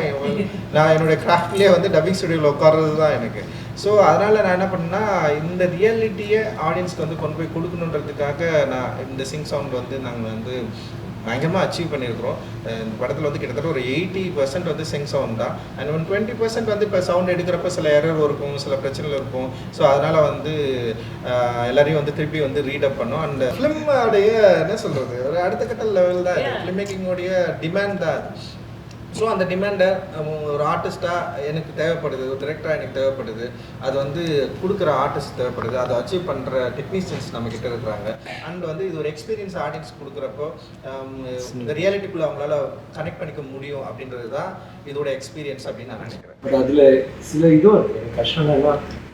நான் என்னுடைய கிராஃப்ட்லேயே வந்து டப்பிங் ஸ்டுடியோவில் உட்கார்றது தான் எனக்கு. ஸோ அதனால் நான் என்ன பண்ணேன்னா இந்த ரியாலிட்டியை ஆடியன்ஸ்க்கு வந்து கொண்டு போய் கொடுக்கணுன்றதுக்காக நான் இந்த சிங் சவுண்ட் வந்து நாங்கள் வந்து பயங்கரமாக அச்சீவ் பண்ணியிருக்கிறோம். இந்த படத்தில் வந்து கிட்டத்தட்ட ஒரு 80% வந்து சிங் சவுண்ட் தான். அண்ட் 20% வந்து இப்போ சவுண்ட் எடுக்கிறப்ப சில எரர் இருக்கும், சில பிரச்சனைகள் இருக்கும். ஸோ அதனால் வந்து எல்லாரையும் வந்து திருப்பி வந்து ரீடப் பண்ணோம். அண்ட் ஃபிலிமோடைய என்ன சொல்கிறது ஒரு அடுத்த கட்ட லெவல் தான் ஃபிலிம் மேக்கிங்கோடைய டிமாண்ட் தான் அது. ஸோ அந்த டிமாண்டை ஒரு ஆர்டிஸ்ட்டாக எனக்கு தேவைப்படுது, ஒரு டிரெக்டராக எனக்கு தேவைப்படுது, அது வந்து கொடுக்குற ஆர்டிஸ்ட் தேவைப்படுது, அதை அச்சீவ் பண்ணுற டெக்னீஷியன்ஸ் நம்மக்கிட்ட இருக்கிறாங்க. அண்ட் வந்து இது ஒரு எக்ஸ்பீரியன்ஸ் ஆடியன்ஸ் கொடுக்குறப்போ இந்த ரியாலிட்டிக்குள்ளே அவங்களால கனெக்ட் பண்ணிக்க முடியும் அப்படின்றது தான் இதோட எக்ஸ்பீரியன்ஸ் அப்படின்னு நான் நினைக்கிறேன். பட் அதில் சில இதுவும் இருக்குது எனக்கு கஷ்டம்னா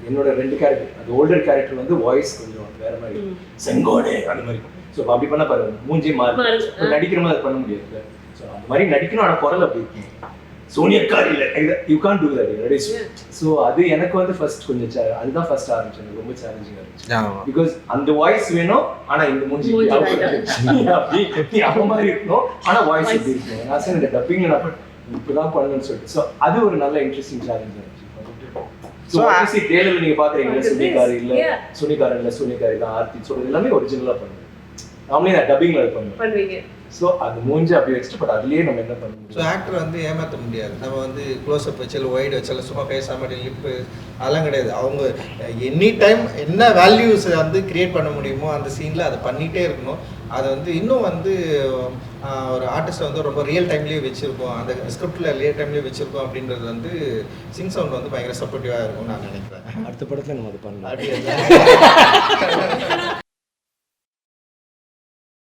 என்னோட 2 கேரக்டர், அது ஓல்டர் கேரக்டர் வந்து வாய்ஸ் கொஞ்சம் வேறு மாதிரி செங்கோடே அந்த மாதிரி. ஸோ அப்படி பண்ண பாருங்க மூஞ்சி மாறி நடிக்கிற மாதிரி பண்ண முடியாது. ஸோ அந்த மாதிரி நடிக்கணும், ஆனால் குரல் அப்படி இருக்கும். சோனியக்கார் இல்லை, you can do that. So அது எனக்கு வந்து ஃபர்ஸ்ட் கொஞ்சம் அதுதான் ஃபர்ஸ்ட் ஆரம்பிச்சது, ரொம்ப சேலஞ்சிங்காக இருந்துச்சு. பிகாஸ் அந்த வாய்ஸ் வேணும், ஆனால் இந்த மூஞ்சி அப்படி அப்போ மாதிரி இருக்கணும், ஆனால் வாய்ஸ் எப்படி இருக்கணும். நான் சார் இந்த டப்பிங்கில் நான் இப்படிதான் பண்ணணும்னு சொல்லிட்டு. ஸோ அது ஒரு நல்ல இன்ட்ரெஸ்டிங் சேலஞ்சாக இருந்துச்சு. ஸோ ஆக்சுவலி ட்ரெய்லரில் நீங்கள் பார்க்குறீங்க சோனியக்கார் இல்லை, சோனியக்கார் இல்லை, சோனியக்கார் இல்லை, ஆர்த்தி சொல்கிறது எல்லாமே ஒரிஜினலாக பண்ணுவேன். நாமளே நான் டப்பிங்கில் அது பண்ணுவேன். ஸோ அது மூஞ்சி அப்படி வச்சுட்டு பட் அதுலேயே நம்ம என்ன பண்ண முடியும். ஸோ ஆக்டர் வந்து ஏமாற்ற முடியாது. நம்ம வந்து க்ளோஸ்அப் வச்சாலும் ஒய்டு வச்சாலும் சும்மா பேசாமல் லிப்பு அதெல்லாம் கிடையாது. அவங்க எனி டைம் என்ன வேல்யூஸ் வந்து கிரியேட் பண்ண முடியுமோ அந்த சீனில் அதை பண்ணிகிட்டே இருக்கணும். அதை வந்து இன்னும் வந்து ஒரு ஆர்டிஸ்ட்டை வந்து ரொம்ப ரியல் டைம்லேயே வச்சுருக்கோம், அந்த ஸ்கிரிப்டில் ரியல் டைம்லேயே வச்சுருக்கோம் அப்படின்றது வந்து சிங் சவுண்ட் வந்து பயங்கர சப்போர்ட்டிவாக இருக்கும்னு நான் நினைக்கிறேன். அடுத்த படத்தில் நம்ம அது பண்ணலாம்.